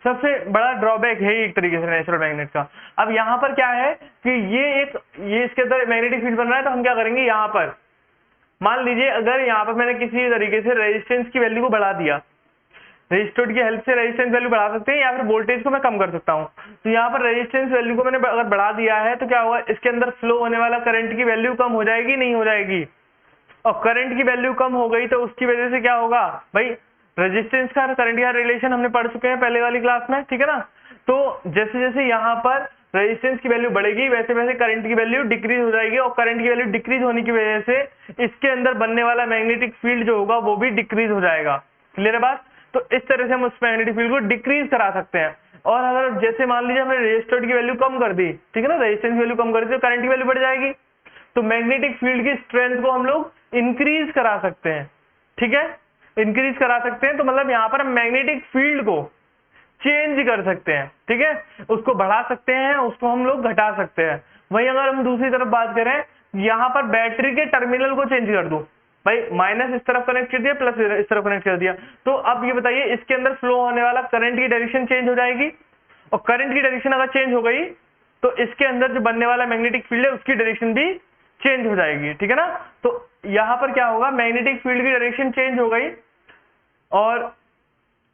सबसे बड़ा ड्रॉबैक है एक तरीके से नेचुरल मैग्नेट का। अब यहाँ पर क्या है कि ये इसके अंदर मैग्नेटिक फील्ड बन रहा है, तो हम क्या करेंगे, यहाँ पर मान लीजिए अगर यहाँ पर मैंने किसी तरीके से रेजिस्टेंस की वैल्यू को बढ़ा दिया, रेजिस्टर की हेल्प से रेजिस्टेंस वैल्यू बढ़ा सकते हैं, या फिर वोल्टेज को मैं कम कर सकता हूँ। तो यहाँ पर रेजिस्टेंस वैल्यू को मैंने अगर बढ़ा दिया है तो क्या होगा, इसके अंदर फ्लो होने वाला करंट की वैल्यू कम हो जाएगी, नहीं हो जाएगी? और करंट की वैल्यू कम हो गई तो उसकी वजह से क्या होगा भाई, रेजिस्टेंस का करंट का रिलेशन हमने पढ़ चुके हैं पहले वाली क्लास में। ठीक है ना, तो जैसे जैसे यहाँ पर रेजिस्टेंस की वैल्यू बढ़ेगी वैसे वैसे करंट की वैल्यू डिक्रीज हो जाएगी, और करंट की वैल्यू डिक्रीज होने की वजह से इसके अंदर बनने वाला मैग्नेटिक फील्ड जो होगा वो भी डिक्रीज हो जाएगा। क्लियर है बात? तो इस तरह से हम उस मैग्नेटिक फील्ड को डिक्रीज करा सकते हैं। और अगर जैसे मान लीजिए हमने रेजिस्टर की वैल्यू कम कर दी, ठीक है ना, रेजिस्टेंस की वैल्यू कम कर दी तो करंट की वैल्यू बढ़ जाएगी, तो मैग्नेटिक फील्ड की स्ट्रेंथ को हम लोग इंक्रीज करा सकते हैं। ठीक है, इंक्रीज करा सकते हैं, तो मतलब यहाँ पर हम मैग्नेटिक फील्ड को चेंज कर सकते हैं। ठीक है, उसको बढ़ा सकते हैं, उसको हम लोग घटा सकते हैं। वहीं अगर हम दूसरी तरफ बात करें, यहाँ पर बैटरी के टर्मिनल को चेंज कर दूं, भाई माइनस इस तरफ कनेक्ट कर दिया, प्लस इस तरफ कनेक्ट कर दिया, तो अब ये बताइए इसके अंदर फ्लो होने वाला करंट की डायरेक्शन चेंज हो जाएगी, और करंट की डायरेक्शन अगर चेंज हो गई तो इसके अंदर जो बनने वाला मैग्नेटिक फील्ड है उसकी डायरेक्शन भी चेंज हो जाएगी। ठीक है ना, तो यहाँ पर क्या होगा, मैग्नेटिक फील्ड की डायरेक्शन चेंज हो गई और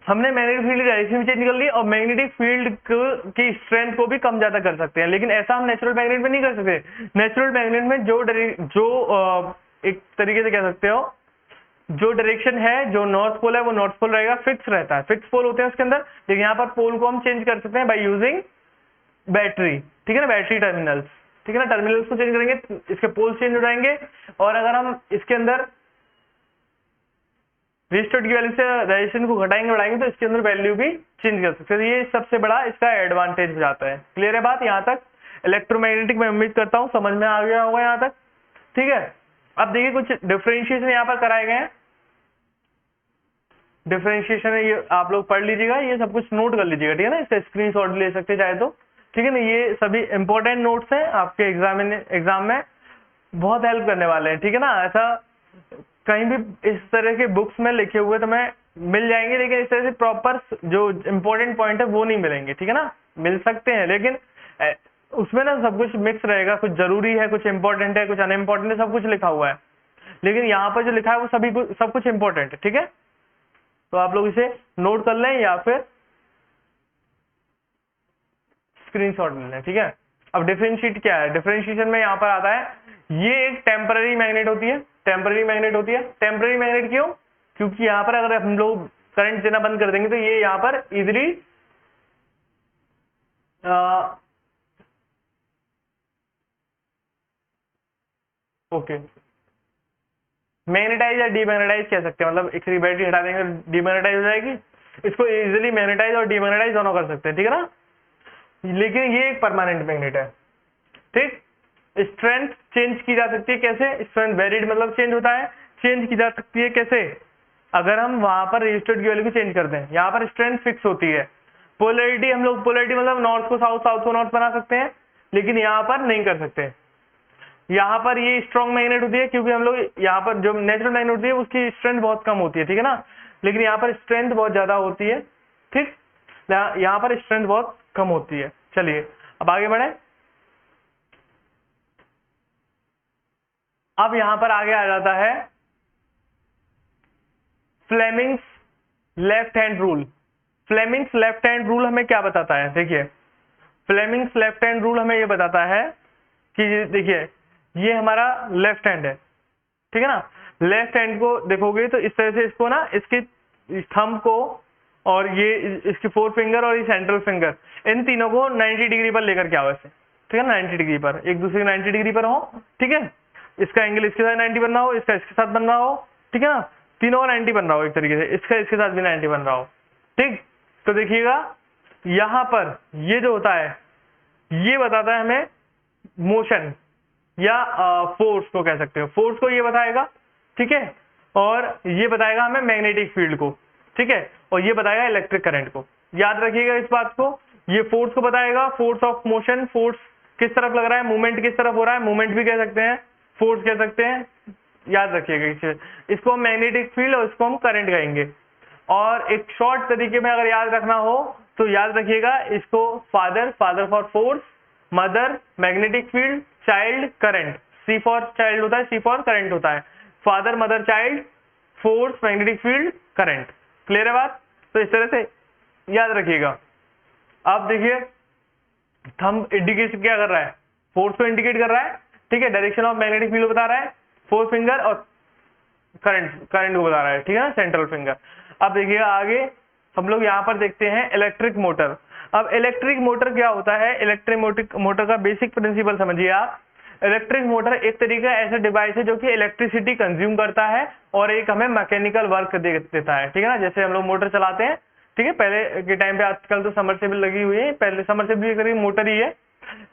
हमने मैग्नेटिक फील्ड की डायरेक्शन भी चेंज कर ली, और मैग्नेटिक फील्ड की स्ट्रेंथ को भी कम ज्यादा कर सकते हैं। लेकिन ऐसा हम नेचुरल मैग्नेट में नहीं कर सकते। नेचुरल मैग्नेट में जो एक तरीके से कह सकते हो, जो डायरेक्शन है, जो नॉर्थ पोल है वो नॉर्थ पोल रहेगा, फिक्स रहता है, फिक्स पोल होते हैं उसके अंदर। लेकिन यहाँ पर पोल को हम चेंज कर सकते हैं बाय यूजिंग बैटरी। ठीक है ना, बैटरी टर्मिनल्स। ठीक है ना, टर्मिनल्स को चेंज करेंगे इसके पोल चेंज हो जाएंगे, और अगर हम इसके अंदर रेजिस्टर की वैल्यू से रेजिस्टेंस को घटाएंगे बढ़ाएंगे तो इसके अंदर वैल्यू भी चेंज कर सकते हैं। ये सबसे बड़ा इसका एडवांटेज हो जाता है। क्लियर है बात? यहाँ तक इलेक्ट्रोमैग्नेटिक मैं उम्मीद करता हूँ समझ में आ गया होगा यहाँ तक। ठीक है, अब देखिए कुछ डिफरेंशिएशन यहाँ पर कराए गए हैं, डिफरेंशिएशन है, ये आप लोग पढ़ लीजिएगा, ये सब कुछ नोट कर लीजिएगा, ठीक है ना, इससे स्क्रीनशॉट ले सकते चाहे तो, ठीक है ना। ये सभी इंपॉर्टेंट नोट्स हैं, आपके एग्जाम में बहुत हेल्प करने वाले हैं, ठीक है ना। ऐसा कहीं भी इस तरह के बुक्स में लिखे हुए तुम्हें मिल जाएंगे, लेकिन इस तरह से प्रॉपर जो इंपॉर्टेंट पॉइंट है वो नहीं मिलेंगे, ठीक है ना। मिल सकते हैं लेकिन उसमें ना सब कुछ मिक्स रहेगा, कुछ जरूरी है, कुछ इंपॉर्टेंट है, कुछ अनइम्पोर्टेंट है, सब कुछ लिखा हुआ है, लेकिन यहाँ पर जो लिखा है वो सब कुछ इंपॉर्टेंट है, ठीक है। तो आप लोग इसे नोट कर लें या फिर स्क्रीनशॉट ले लें, ठीक है। अब डिफरेंशिएट क्या है, डिफरेंशिएशन में यहाँ पर आता है, ये एक टेम्पररी मैग्नेट होती है, टेम्पररी मैग्नेट होती है। टेम्पररी मैग्नेट क्यों? क्योंकि यहाँ पर अगर हम लोग करंट देना बंद कर देंगे तो ये यहाँ पर इजिली ओके मैग्नेटाइज या डीमैग्नेटाइज कह सकते हैं, मतलब एक बैटरी हटा देंगे तो डीमैग्नेटाइज हो जाएगी, इसको इजिली मैग्नेटाइज और डीमैग्नेटाइज दोनों कर सकते हैं, ठीक है ना। लेकिन ये एक परमानेंट मैग्नेट है, ठीक। स्ट्रेंथ चेंज की जा सकती है, कैसे? स्ट्रेंथ वेरिड मतलब चेंज होता है, चेंज की जा सकती है कैसे? अगर हम वहां पर रेजिस्टेंस की वैल्यू को चेंज कर दें, यहाँ पर स्ट्रेंथ फिक्स होती है। पोलैरिटी हम लोग पोलैरिटी मतलब नॉर्थ को साउथ, साउथ को नॉर्थ बना सकते हैं, लेकिन यहाँ पर नहीं कर सकते। यहाँ पर ये स्ट्रॉन्ग मैग्नेट होती है क्योंकि हम लोग यहाँ पर जो नेचुरल मैग्नेट होती है उसकी स्ट्रेंथ बहुत कम होती है, ठीक है ना, लेकिन यहाँ पर स्ट्रेंथ बहुत ज्यादा होती है, ठीक। यहाँ पर स्ट्रेंथ बहुत कम होती है। चलिए अब आगे बढ़े। अब यहाँ पर आगे आ जाता है Fleming's left hand rule. Fleming's left hand rule हमें क्या बताता है? देखिए फ्लेमिंग्स लेफ्ट हैंड रूल हमें ये बताता है कि देखिए ये हमारा लेफ्ट हैंड है, ठीक है ना। लेफ्ट हैंड को देखोगे तो इस तरह से इसको ना, इसके थंब को और ये इसके फोर फिंगर और ये सेंट्रल फिंगर, इन तीनों को 90 डिग्री पर लेकर के आओ ऐसे, ठीक है ना, 90 डिग्री पर, एक दूसरे के 90 डिग्री पर हो, ठीक है। इसका एंगल इसके साथ 90 बन रहा हो, इसका इसके साथ बन रहा हो, ठीक है ना, तीनों का 90 बन रहा हो एक तरीके से, इसका इसके साथ भी 90 बन रहा हो, ठीक। तो देखिएगा यहां पर ये जो होता है ये बताता है हमें मोशन या फोर्स को कह सकते हो, फोर्स को ये बताएगा, ठीक है, और ये बताएगा हमें मैग्नेटिक फील्ड को, ठीक है, और ये बताएगा इलेक्ट्रिक करंट को। याद रखिएगा इस बात को, ये फोर्स को बताएगा, फोर्स ऑफ मोशन, फोर्स किस तरफ लग रहा है, मूवमेंट किस तरफ हो रहा है, मूवमेंट भी कह सकते हैं, फोर्स कह सकते हैं, याद रखिएगा इसको हम मैग्नेटिक फील्ड और इसको हम करंट कहेंगे। और एक शॉर्ट तरीके में अगर याद रखना हो तो याद रखिएगा इसको father for force, mother magnetic field, child current, C for child होता है, सी फॉर करंट होता है, father mother child, force magnetic field current. Clear है बात? तो इस तरह से याद रखिएगा। अब देखिए थंब इंडिकेट क्या कर रहा है, फोर्स को इंडिकेट कर रहा है, ठीक है, डायरेक्शन ऑफ मैग्नेटिक फील्ड बता रहा है, फोर फिंगर और करंट को बता रहा है, ठीक है ना, सेंट्रल फिंगर। अब देखिएगा आगे हम लोग यहाँ पर देखते हैं इलेक्ट्रिक मोटर। अब इलेक्ट्रिक मोटर क्या होता है? इलेक्ट्रिक मोटर का बेसिक प्रिंसिपल समझिए आप। इलेक्ट्रिक मोटर एक तरीके का ऐसा डिवाइस है जो कि इलेक्ट्रिसिटी कंज्यूम करता है और एक हमें मैकेनिकल वर्क देता है, ठीक है ना। जैसे हम लोग मोटर चलाते हैं, ठीक है, पहले के टाइम पे, आजकल तो समरसेबल लगी हुई है, पहले समरसेबल करीब मोटर ही है,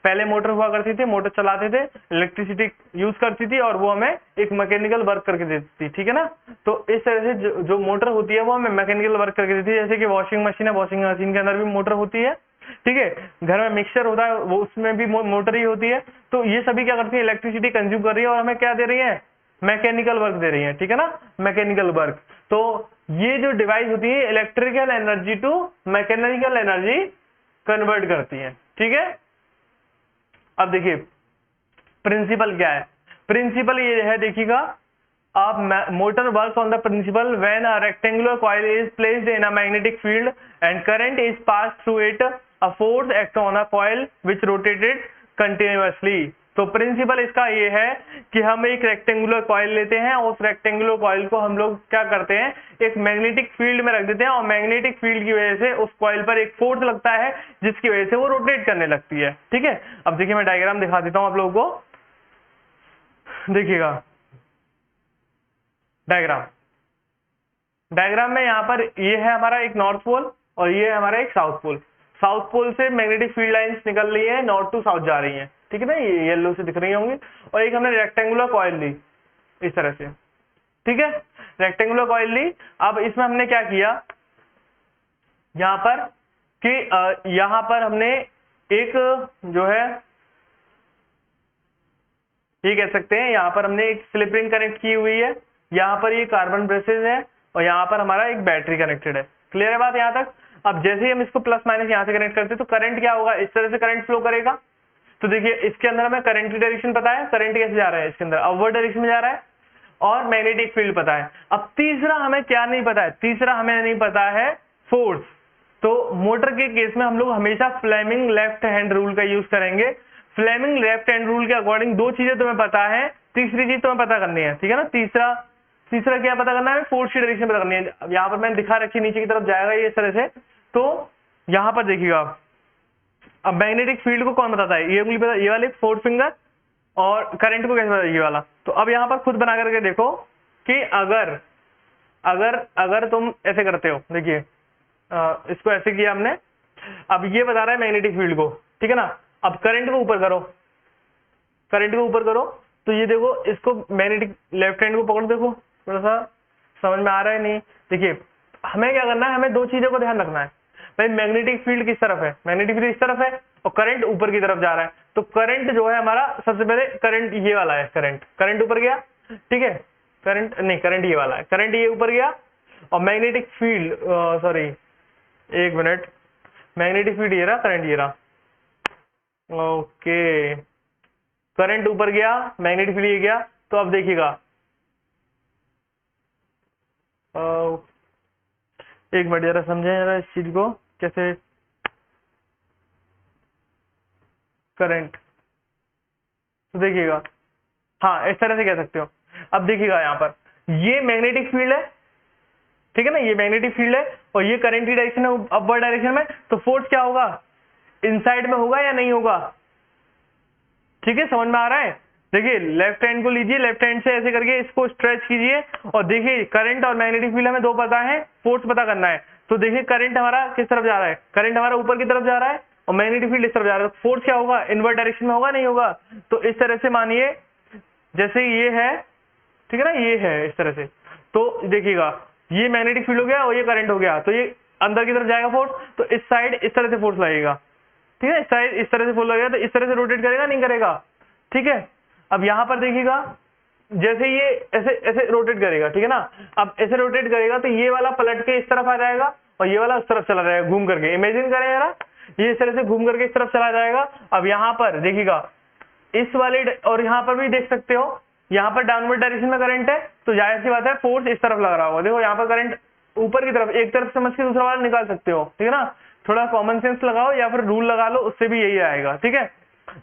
पहले मोटर हुआ करती थी, मोटर चलाते थे, इलेक्ट्रिसिटी यूज करती थी और वो हमें एक मैकेनिकल वर्क करके देती थी, ठीक है ना। तो इस तरह से जो मोटर होती है वो हमें मैकेनिकल वर्क करके देती है। जैसे कि वॉशिंग मशीन है, वॉशिंग मशीन के अंदर भी मोटर होती है, ठीक है, घर में मिक्सचर होता है वो उसमें भी मोटर ही होती है। तो ये सभी क्या करती है, इलेक्ट्रिसिटी कंज्यूम कर रही है और हमें क्या दे रही है, मैकेनिकल वर्क दे रही है, ठीक है ना, मैकेनिकल वर्क। तो ये जो डिवाइस होती है electrical energy to mechanical energy convert करती है, ठीक है। अब देखिए प्रिंसिपल क्या है, प्रिंसिपल ये है, देखिएगा आप, motor works on the principle when a rectangular coil is placed in a magnetic field and current is pass through it, a force act on a coil which rotated continuously. तो principle इसका ये है कि हम एक rectangular coil लेते हैं और उस रेक्टेंगुलर कॉइल को हम लोग क्या करते हैं, एक मैग्नेटिक फील्ड में रख देते हैं और मैग्नेटिक फील्ड की वजह से उस कॉइल पर एक फोर्स लगता है जिसकी वजह से वो रोटेट करने लगती है, ठीक है। अब देखिए मैं डायग्राम दिखा देता हूं आप लोगों को, देखिएगा डायग्राम में यहाँ पर ये है हमारा एक नॉर्थ पोल और ये है हमारा एक साउथ पोल। साउथ पोल से मैग्नेटिक फील्ड लाइंस निकल रही है, नॉर्थ टू साउथ जा रही है, ठीक है ना, ये येलो से दिख रही होंगी। और एक हमने रेक्टेंगुलर कॉइल ली, इस तरह से, ठीक है। रेक्टेंगुलर कॉइल ली। अब इसमें हमने क्या किया यहाँ पर कि यहाँ पर हमने एक जो है ये कह सकते हैं, यहाँ पर हमने एक स्लिप रिंग कनेक्ट की हुई है, यहाँ पर ये कार्बन ब्रेसेस है और यहाँ पर हमारा एक बैटरी कनेक्टेड है। क्लियर है बात यहाँ तक। अब जैसे ही हम इसको प्लस माइनस यहाँ से कनेक्ट करते हैं तो करंट क्या होगा, इस तरह से करंट फ्लो करेगा। तो देखिए इसके अंदर हमें करंट की डायरेक्शन पता है, करंट कैसे जा रहा है इसके अंदर, अपवर्ड डायरेक्शन में जा रहा है, और मैग्नेटिक फील्ड पता है। अब तीसरा हमें क्या नहीं पता है, तीसरा हमें नहीं पता है फोर्स। तो मोटर के केस में हम लोग हमेशा फ्लेमिंग लेफ्ट हैंड रूल का यूज करेंगे। फ्लेमिंग लेफ्ट हैंड रूल के अकॉर्डिंग दो चीजें तुम्हें पता है, तीसरी चीज तुम्हें पता करनी है, ठीक है ना। तीसरा क्या पता करना है, फोर्स की डायरेक्शन पता करनी है। अब यहाँ पर मैंने दिखा रखी, नीचे की तरफ जाएगा ये इस तरह से। तो यहाँ पर देखिएगा, अब मैग्नेटिक फील्ड को कौन बताता है, ये उंगली पता, ये वाली फोर्थ फिंगर, और करंट को कैसे बताता है, ये वाला। तो अब यहाँ पर खुद बना करके देखो कि अगर अगर अगर तुम ऐसे करते हो, देखिए इसको ऐसे किया हमने, अब ये बता रहा है मैग्नेटिक फील्ड को, ठीक है ना। अब करंट को ऊपर करो, करंट को ऊपर करो, तो ये देखो इसको मैग्नेटिक लेफ्ट हैंड को पकड़, देखो थोड़ा सा समझ में आ रहा है नहीं। देखिए हमें क्या करना है, हमें दो चीजों को ध्यान रखना है भाई। मैग्नेटिक फील्ड किस तरफ है, मैग्नेटिक फील्ड इस तरफ है और करंट ऊपर की तरफ जा रहा है। तो करंट जो है हमारा, सबसे पहले करंट ये वाला है, करंट ऊपर गया, ठीक है। करंट नहीं, करंट ये वाला है, करंट ये ऊपर गया, और मैग्नेटिक फील्ड सॉरी एक मिनट, मैग्नेटिक फील्ड ये रहा, करंट ये रहा, ओके। करंट ऊपर गया, मैग्नेटिक फील्ड ये गया। तो अब देखिएगा एक मिनट जरा समझें जरा इस चीज को कैसे। करंट, तो देखिएगा, हाँ इस तरह से कह सकते हो। अब देखिएगा यहाँ पर ये मैग्नेटिक फील्ड है, ठीक है ना, ये मैग्नेटिक फील्ड है और ये करंट की डायरेक्शन है अपवर्ड डायरेक्शन में। तो फोर्स क्या होगा, इनसाइड में होगा या नहीं होगा, ठीक है, समझ में आ रहा है। देखिए लेफ्ट हैंड को लीजिए, लेफ्ट हैंड से ऐसे करके इसको स्ट्रेच कीजिए और देखिए करंट और मैग्नेटिक फील्ड हमें दो पता है, फोर्स पता करना है। तो देखिए करंट हमारा किस तरफ जा रहा है, करंट हमारा ऊपर की तरफ जा रहा है और मैग्नेटिक फील्ड इस तरफ जा रहा है। तो फोर्स क्या होगा, इनवर्ट डायरेक्शन में होगा नहीं होगा। तो इस तरह से मानिए जैसे ये है, ठीक है ना, ये है इस तरह से। तो देखिएगा ये मैग्नेटिक फील्ड हो गया और ये करंट हो गया, तो ये अंदर की तरफ जाएगा फोर्स, तो इस साइड इस तरह से फोर्स लगेगा, ठीक है। इस साइड इस तरह से फोर्स लगेगा, तो इस तरह से रोटेट करेगा नहीं करेगा, ठीक है। अब यहाँ पर देखिएगा जैसे ये ऐसे ऐसे रोटेट करेगा, ठीक है ना। अब ऐसे रोटेट करेगा तो ये वाला पलट के इस तरफ आ जाएगा और ये वाला उस तरफ चला जाएगा घूम करके। इमेजिन करें जरा, ये इस तरह से घूम करके इस तरफ चला जाएगा। अब यहाँ पर देखिएगा इस वाले, और यहाँ पर भी देख सकते हो, यहाँ पर डाउनवर्ड डायरेक्शन में करंट है, तो जाहिर सी बात है फोर्स इस तरफ लग रहा होगा। देखो यहाँ पर करंट ऊपर की तरफ, एक तरफ समझ के दूसरा वाला निकाल सकते हो, ठीक है ना। थोड़ा कॉमन सेंस लगाओ या फिर रूल लगा लो, उससे भी यही आएगा, ठीक है।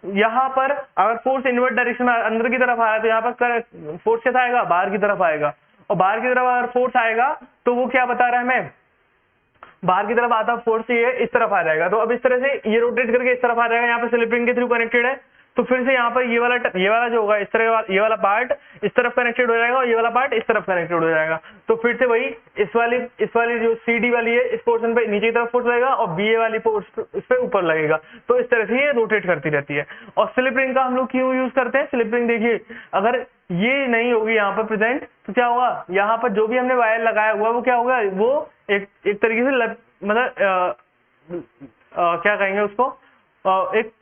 यहाँ पर अगर फोर्स इनवर्ट डायरेक्शन में अंदर की तरफ आया तो यहाँ पर फोर्स कैसा आएगा, बाहर की तरफ आएगा। और बाहर की तरफ अगर फोर्स आएगा तो वो क्या बता रहा है हमें, बाहर की तरफ आता फोर्स ये इस तरफ आ जाएगा। तो अब इस तरह से ये रोटेट करके इस तरफ आ जाएगा, यहाँ पे स्लिप रिंग के थ्रू कनेक्टेड है। तो फिर से यहाँ पर ये वाला जो होगा इस तरह, ये वाला पार्ट इस तरफ कनेक्टेड हो जाएगा और ये वाला पार्ट इस तरफ कनेक्टेड हो जाएगा। तो फिर से वही इस वाली जो CD वाली है इस पोर्शन पे नीचे की तरफ फोर्स लगेगा और BA वाली फोर्स इस पे ऊपर लगेगा। तो इस तरह से ये रोटेट करती रहती है। और स्लिप रिंग का हम लोग क्यों यूज करते हैं, स्लिप रिंग देखिए अगर ये नहीं होगी यहाँ पर प्रेजेंट तो क्या होगा, यहाँ पर जो भी हमने वायर लगाया हुआ वो क्या होगा, वो एक तरीके से मतलब क्या कहेंगे उसको, एक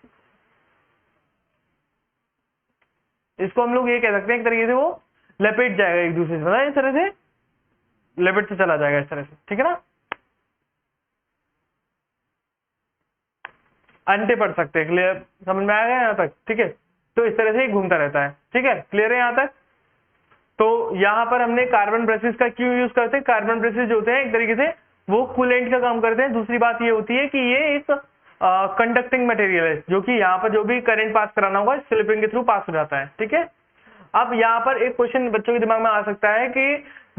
इसको हम लोग ये कह सकते हैं एक तरीके से वो लपेट जाएगा एक दूसरे से, मतलब इस तरह से लपेट से चला जाएगा इस तरह से, ठीक है ना। अंटे पड़ सकते हैं, क्लियर समझ में आ गया यहाँ तक, ठीक है। तो इस तरह से ही घूमता रहता है, ठीक है, क्लियर है यहाँ तक। तो यहाँ पर हमने कार्बन ब्रशेस का क्यों यूज करते हैं, कार्बन ब्रशेस जो होते हैं एक तरीके से वो कूलेंट का काम करते हैं। दूसरी बात ये होती है कि ये एक कंडक्टिंग मटेरियल है, जो कि यहाँ पर जो भी करंट पास कराना होगा स्लिप रिंग के थ्रू पास हो जाता है, ठीक है। अब यहाँ पर एक क्वेश्चन बच्चों के दिमाग में आ सकता है कि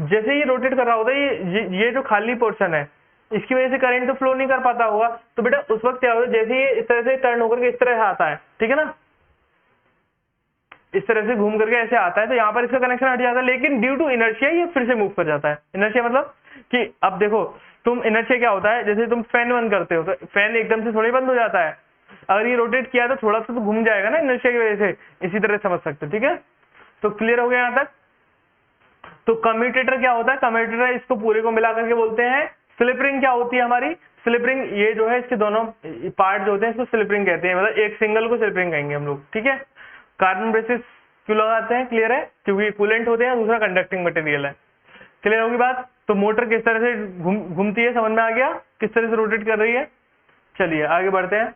जैसे ये रोटेट कर रहा होता है, ये जो खाली पोर्शन है इसकी वजह से करंट तो फ्लो नहीं कर पाता होगा। तो बेटा उस वक्त क्या होगा, जैसे ये इस तरह से टर्न होकर के इस तरह से आता है, ठीक है ना, इस तरह से घूम करके ऐसे आता है, तो यहाँ पर इसका कनेक्शन हट जाता है। लेकिन ड्यू टू इनर्शिया ये फिर से मूव कर जाता है। इनर्शिया मतलब कि अब देखो तुम, इनर्शिया क्या होता है, जैसे तुम फैन बंद करते हो तो फैन एकदम से थोड़ी बंद हो जाता है, अगर ये रोटेट किया तो थोड़ा सा तो घूम जाएगा ना इनर्शिया की वजह से, इसी तरह समझ सकते हो, ठीक है। तो क्लियर हो गया यहाँ तक। तो कम्यूटेटर क्या होता है, कम्यूटेटर इसको पूरे को मिला करके बोलते हैं। स्लिप रिंग क्या होती है हमारी, स्लिप रिंग ये जो है इसके दोनों पार्ट जो होते हैं इसको स्लिप रिंग कहते हैं, मतलब एक सिंगल को स्लिप रिंग कहेंगे हम लोग, ठीक है। कार्बन ब्रेसेस क्यों लगाते हैं, क्लियर है, क्योंकि कूलेंट होते हैं, दूसरा कंडक्टिंग मटेरियल है। क्लियर होगी बात। तो मोटर किस तरह से घूमती है, समझ में आ गया, किस तरह से रोटेट कर रही है। चलिए आगे बढ़ते हैं।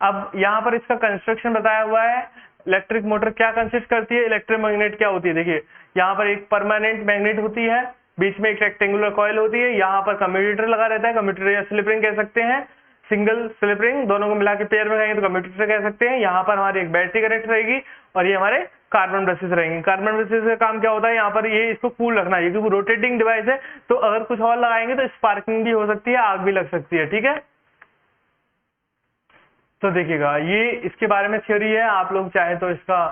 अब यहाँ पर इसका कंस्ट्रक्शन बताया हुआ है। इलेक्ट्रिक मोटर क्या कंसिस्ट करती है, इलेक्ट्रिक मैग्नेट क्या होती है। देखिए यहाँ पर एक परमानेंट मैग्नेट होती है, बीच में एक रेक्टेंगुलर कॉइल होती है, यहाँ पर कम्यूटेटर लगा रहता है, कम्यूटेटर या स्लिप रिंग कह सकते हैं, सिंगल स्लिप रिंग, दोनों को मिला के पेयर में कहेंगे तो कम्यूटेटर कह सकते हैं। यहाँ पर हमारी एक बैटरी कनेक्ट रहेगी और ये हमारे कार्बन ब्रशेस रहेंगे। कार्बन ब्रशेस का काम क्या होता है, यहाँ पर ये इसको कूल रखना है, क्योंकि रोटेटिंग डिवाइस है, तो अगर कुछ और लगाएंगे तो स्पार्किंग भी हो सकती है, आग भी लग सकती है, ठीक है। तो देखिएगा ये इसके बारे में थ्योरी है, आप लोग चाहे तो इसका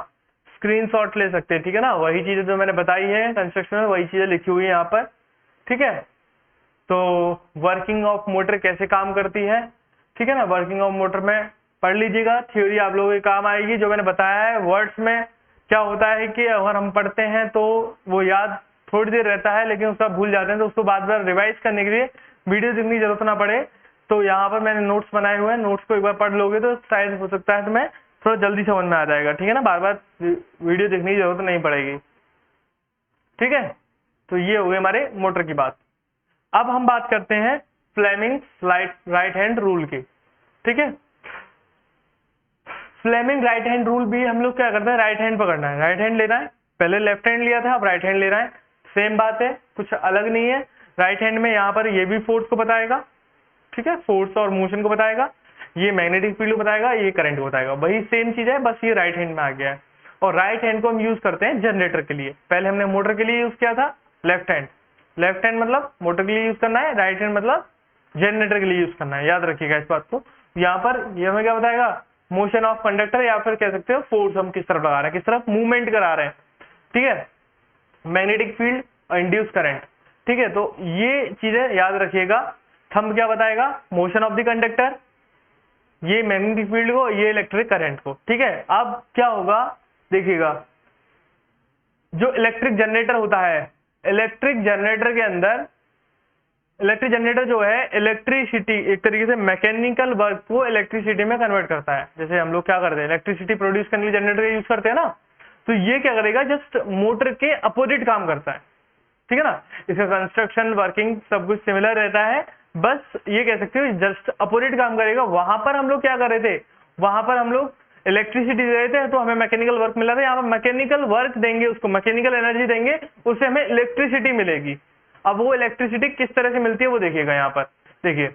स्क्रीनशॉट ले सकते हैं, ठीक है ना। वही चीजें जो मैंने बताई है कंस्ट्रक्शन में, वही चीजें लिखी हुई है यहाँ पर, ठीक है। तो वर्किंग ऑफ मोटर कैसे काम करती है, ठीक है ना, वर्किंग ऑफ मोटर में पढ़ लीजिएगा, थ्योरी आप लोगों के काम आएगी। जो मैंने बताया है वर्ड्स में क्या होता है कि अगर हम पढ़ते हैं तो वो याद थोड़ी देर रहता है, लेकिन उसका भूल जाते हैं, तो उसको बार बार रिवाइज करने के लिए वीडियो देखने की जरूरत ना पड़े। तो यहाँ पर मैंने नोट्स बनाए हुए हैं, नोट्स को एक बार पढ़ लोगे तो शायद हो सकता है तुम्हें थोड़ा जल्दी समझ में आ जाएगा, ठीक है ना, बार बार वीडियो देखने की जरूरत नहीं पड़ेगी, ठीक है। तो ये हो गई हमारे मोटर की बात। अब हम बात करते हैं फ्लेमिंग राइट हैंड रूल की, ठीक है। फ्लेमिंग राइट हैंड रूल भी हम लोग क्या करते हैं, राइट हैंड पकड़ना है, राइट हैंड लेना है, पहले लेफ्ट हैंड लिया था, अब राइट हैंड ले रहा है, सेम बात है, कुछ अलग नहीं है। राइट हैंड में यहाँ पर ये भी फोर्स को बताएगा, ठीक है, फोर्स और मोशन को बताएगा, ये मैग्नेटिक फील्ड को बताएगा, ये करंट को बताएगा, वही सेम चीज है, बस ये राइट हैंड में आ गया है। और राइट हैंड को हम यूज करते हैं जनरेटर के लिए, पहले हमने मोटर के लिए यूज किया था लेफ्ट हैंड, लेफ्ट हैंड मतलब मोटर के लिए यूज करना है, राइट हैंड मतलब जनरेटर के लिए यूज करना है, याद रखिएगा इस बात को। यहाँ पर ये हमें क्या बताएगा, मोशन ऑफ कंडक्टर, या फिर कह सकते हो फोर्स हम किस तरफ लगा रहे हैं, किस तरफ मूवमेंट करा रहे हैं, ठीक है, मैग्नेटिक फील्ड और इंड्यूस करंट, ठीक है। तो ये चीजें याद रखिएगा। थंब क्या बताएगा, मोशन ऑफ द कंडक्टर, ये मैग्नेटिक फील्ड को, ये इलेक्ट्रिक करंट को, ठीक है। अब क्या होगा देखिएगा, जो इलेक्ट्रिक जनरेटर होता है, इलेक्ट्रिक जनरेटर के अंदर, इलेक्ट्रिक जनरेटर जो है इलेक्ट्रिसिटी, एक तरीके से मैकेनिकल वर्क को इलेक्ट्रिसिटी में कन्वर्ट करता है। जैसे हम लोग क्या करते हैं, इलेक्ट्रिसिटी प्रोड्यूस करने के लिए जनरेटर यूज करते हैं ना, तो ये क्या करेगा, जस्ट मोटर के अपोजिट काम करता है, ठीक है ना। इसका कंस्ट्रक्शन वर्किंग सब कुछ सिमिलर रहता है, बस ये कह सकते हो जस्ट अपोजिट काम करेगा। वहां पर हम लोग क्या कर रहे थे, वहां पर हम लोग इलेक्ट्रिसिटी दे रहे थे, तो हमें मैकेनिकल वर्क मिला था। यहाँ पर मैकेनिकल वर्क देंगे, उसको मैकेनिकल एनर्जी देंगे, उससे हमें इलेक्ट्रिसिटी मिलेगी। अब वो इलेक्ट्रिसिटी किस तरह से मिलती है वो देखिएगा। यहाँ पर देखिए,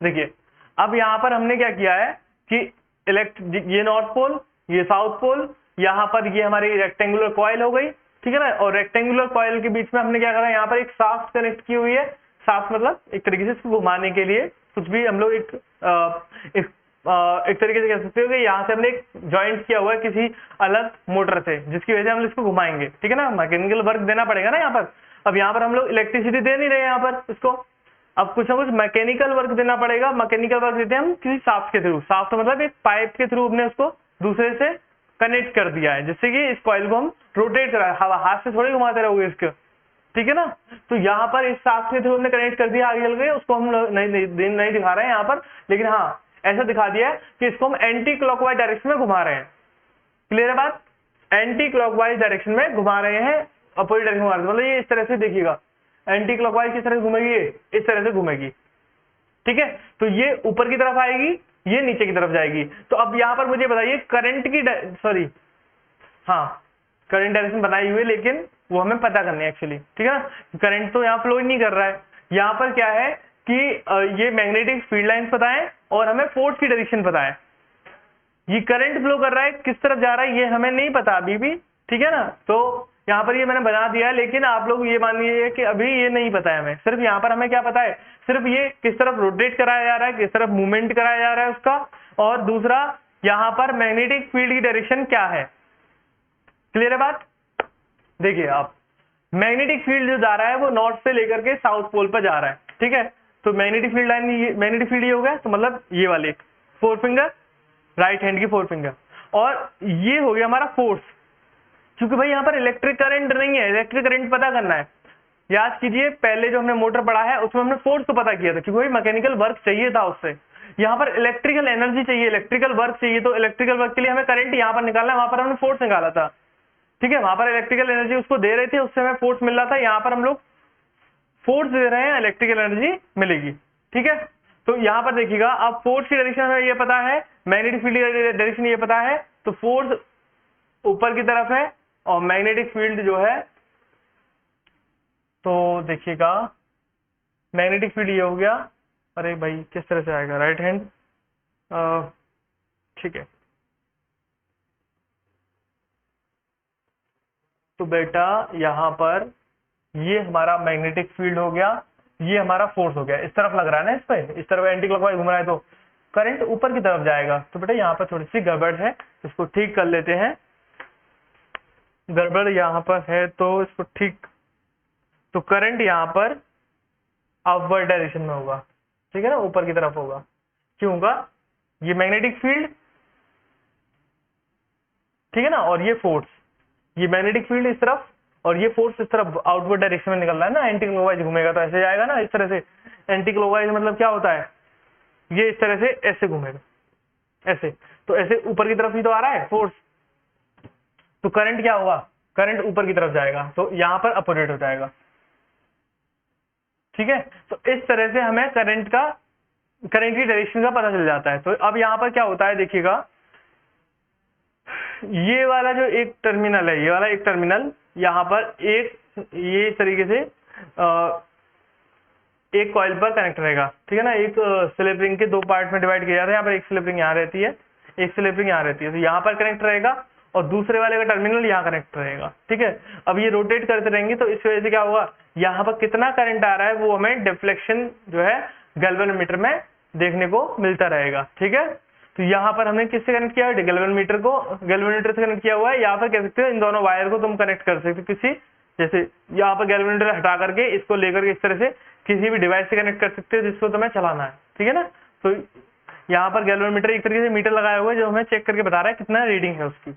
देखिए अब यहाँ पर हमने क्या किया है कि ये नॉर्थ पोल, ये साउथ पोल, यहाँ पर ये हमारी रेक्टेंगुलर कॉइल हो गई, ठीक है ना। और रेक्टेंगुलर कॉइल के बीच में हमने क्या करा, यहाँ पर एक शाफ्ट कनेक्ट की हुई है। शाफ्ट मतलब एक तरीके से इसको घुमाने के लिए कुछ भी हम लोग एक तरीके से कह सकते हो कि यहाँ से हमने एक ज्वाइंट किया हुआ है किसी अलग मोटर से, जिसकी वजह से हम इसको घुमाएंगे, ठीक है ना। मैकेनिकल वर्क देना पड़ेगा ना यहाँ पर। अब यहाँ पर हम लोग इलेक्ट्रिसिटी दे नहीं रहे यहाँ पर इसको, अब कुछ ना कुछ मैकेनिकल वर्क देना पड़ेगा। मैकेनिकल वर्क देते हैं हम किसी शाफ्ट के थ्रू। शाफ्ट मतलब एक पाइप के थ्रू हमने उसको दूसरे से कनेक्ट कर दिया है, जिससे कि इस कॉइल को हम रोटेट करा, हाथ से थोड़ी घुमाते रहोगे इसको, ठीक है ना। तो यहाँ पर इस शाफ्ट के थ्रू हमने कनेक्ट कर दिया, आगे चल गए, उसको हम नहीं दिखा रहे हैं यहाँ पर, लेकिन हाँ ऐसा दिखा दिया है कि इसको हम एंटी क्लॉकवाइज डायरेक्शन में घुमा रहे हैं। क्लियर है बात, एंटी क्लॉकवाइज डायरेक्शन में घुमा रहे हैं, अपोजिट डायरेक्शन में, मतलब ये इस तरह से देखिएगा, एंटी क्लॉकवाइज किस तरह से घूमेगी, इस तरह से घूमेगी, ठीक है। तो ये ऊपर की तरफ आएगी, ये नीचे की तरफ जाएगी। तो अब यहाँ पर मुझे बताइए करंट की करंट डायरेक्शन बनाई हुई है, लेकिन वो हमें पता करनी है एक्चुअली, ठीक है ना। करंट तो यहाँ फ्लो ही नहीं कर रहा है, यहाँ पर क्या है कि ये मैग्नेटिक फील्ड लाइंस पता है और हमें फोर्स की डायरेक्शन पता है। ये करंट फ्लो कर रहा है, किस तरफ जा रहा है ये हमें नहीं पता अभी भी, ठीक है ना। तो यहाँ पर ये मैंने बना दिया है, लेकिन आप लोग ये मान लीजिए कि अभी ये नहीं पता है हमें। सिर्फ यहाँ पर हमें क्या पता है, सिर्फ ये किस तरफ रोटेट कराया जा रहा है, किस तरफ मूवमेंट कराया जा रहा है उसका, और दूसरा यहाँ पर मैग्नेटिक फील्ड की डायरेक्शन क्या है। क्लियर है बात। देखिए आप, मैग्नेटिक फील्ड जो जा रहा है वो नॉर्थ से लेकर के साउथ पोल पर जा रहा है, ठीक है। तो magnetic field line, magnetic field ये हो गया, तो मतलब ये वाले फोर फिंगर, राइट हैंड की फोर फिंगर, और ये हो गया हमारा फोर्स, क्योंकि भाई यहाँ पर इलेक्ट्रिक करंट नहीं है, इलेक्ट्रिक करंट पता करना है। याद कीजिए पहले जो हमने मोटर पढ़ा है उसमें हमने फोर्स को पता किया था, क्योंकि भाई मैकेनिकल वर्क चाहिए था उससे। यहाँ पर इलेक्ट्रिकल एनर्जी चाहिए, इलेक्ट्रिकल वर्क चाहिए, तो इलेक्ट्रिकल वर्क के लिए हमें करंट यहाँ पर निकालना है, वहां पर हमने फोर्स निकाला था। ठीक है, वहां पर इलेक्ट्रिकल एनर्जी उसको दे रहे थे, उससे हमें फोर्स मिल रहा था। यहाँ पर हम लोग फोर्स दे रहे हैं, इलेक्ट्रिकल एनर्जी मिलेगी। ठीक है, तो यहाँ पर देखिएगा, अब फोर्स की डायरेक्शन हमें ये पता है, मैग्नेटिक फील्ड की डायरेक्शन ये पता है, तो फोर्स ऊपर की तरफ है और मैग्नेटिक फील्ड जो है, तो देखिएगा मैग्नेटिक फील्ड ये हो गया। अरे भाई किस तरह से आएगा, राइट हैंड, ठीक है। तो बेटा यहाँ पर ये हमारा मैग्नेटिक फील्ड हो गया, ये हमारा फोर्स हो गया। इस तरफ लग रहा है ना, इस पे इस तरफ एंटी क्लॉकवाइज घूम रहा है, तो करंट ऊपर की तरफ जाएगा। तो बेटा यहाँ पर थोड़ी सी गड़बड़ है, इसको ठीक कर लेते हैं। गड़बड़ यहाँ पर है तो इसको ठीक, तो करंट यहाँ पर अपवर्ड डायरेक्शन में होगा। ठीक है ना, ऊपर की तरफ होगा। क्यों होगा, ये मैग्नेटिक फील्ड, ठीक है ना, और ये फोर्स, ये मैग्नेटिक फील्ड इस तरफ और ये फोर्स इस तरफ आउटवर्ड डायरेक्शन में निकल रहा है ना, एंटी क्लॉकवाइज घूमेगा तो ऐसे जाएगा ना, इस तरह से। एंटी क्लॉकवाइज मतलब क्या होता है, ये इस तरह से ऐसे घूमेगा, ऐसे, तो ऐसे ऊपर की तरफ ही तो आ रहा है फोर्स, तो करंट क्या होगा, करंट ऊपर की तरफ जाएगा, तो यहाँ पर अपोजिट हो जाएगा। ठीक है, तो इस तरह से हमें करंट की डायरेक्शन का पता चल जाता है। तो अब यहाँ पर क्या होता है, देखिएगा ये वाला जो एक टर्मिनल है, ये वाला एक टर्मिनल यहाँ पर एक ये इस तरीके से एक कॉइल पर कनेक्ट रहेगा। ठीक है ना, एक स्लिप रिंग के दो पार्ट में डिवाइड किया जाता है, यहाँ पर एक स्लिप रिंग यहाँ रहती है, एक स्लिप रिंग यहाँ रहती है, तो यहाँ पर कनेक्ट रहेगा और दूसरे वाले का टर्मिनल यहाँ कनेक्ट रहेगा। ठीक है, अब ये रोटेट करते रहेंगे तो इस वजह से क्या होगा, यहाँ पर कितना करंट आ रहा है वो हमें डिफ्लेक्शन जो है गैल्वेनोमीटर में देखने को मिलता रहेगा। ठीक है, तो यहाँ पर हमने किससे कनेक्ट किया है, गैल्वेनोमीटर से कनेक्ट किया हुआ है। यहाँ पर कह सकते हो इन दोनों वायर को तुम कनेक्ट कर सकते हो किसी, जैसे यहाँ पर गैल्वेनोमीटर हटा करके इसको लेकर के इस तरह से किसी भी डिवाइस से कनेक्ट कर सकते हो जिसको तुम्हें चलाना है। ठीक है ना, तो यहाँ पर गैल्वेनोमीटर एक तरीके से मीटर लगाया हुआ है जो हमें चेक करके बता रहा है कितना रीडिंग है उसकी।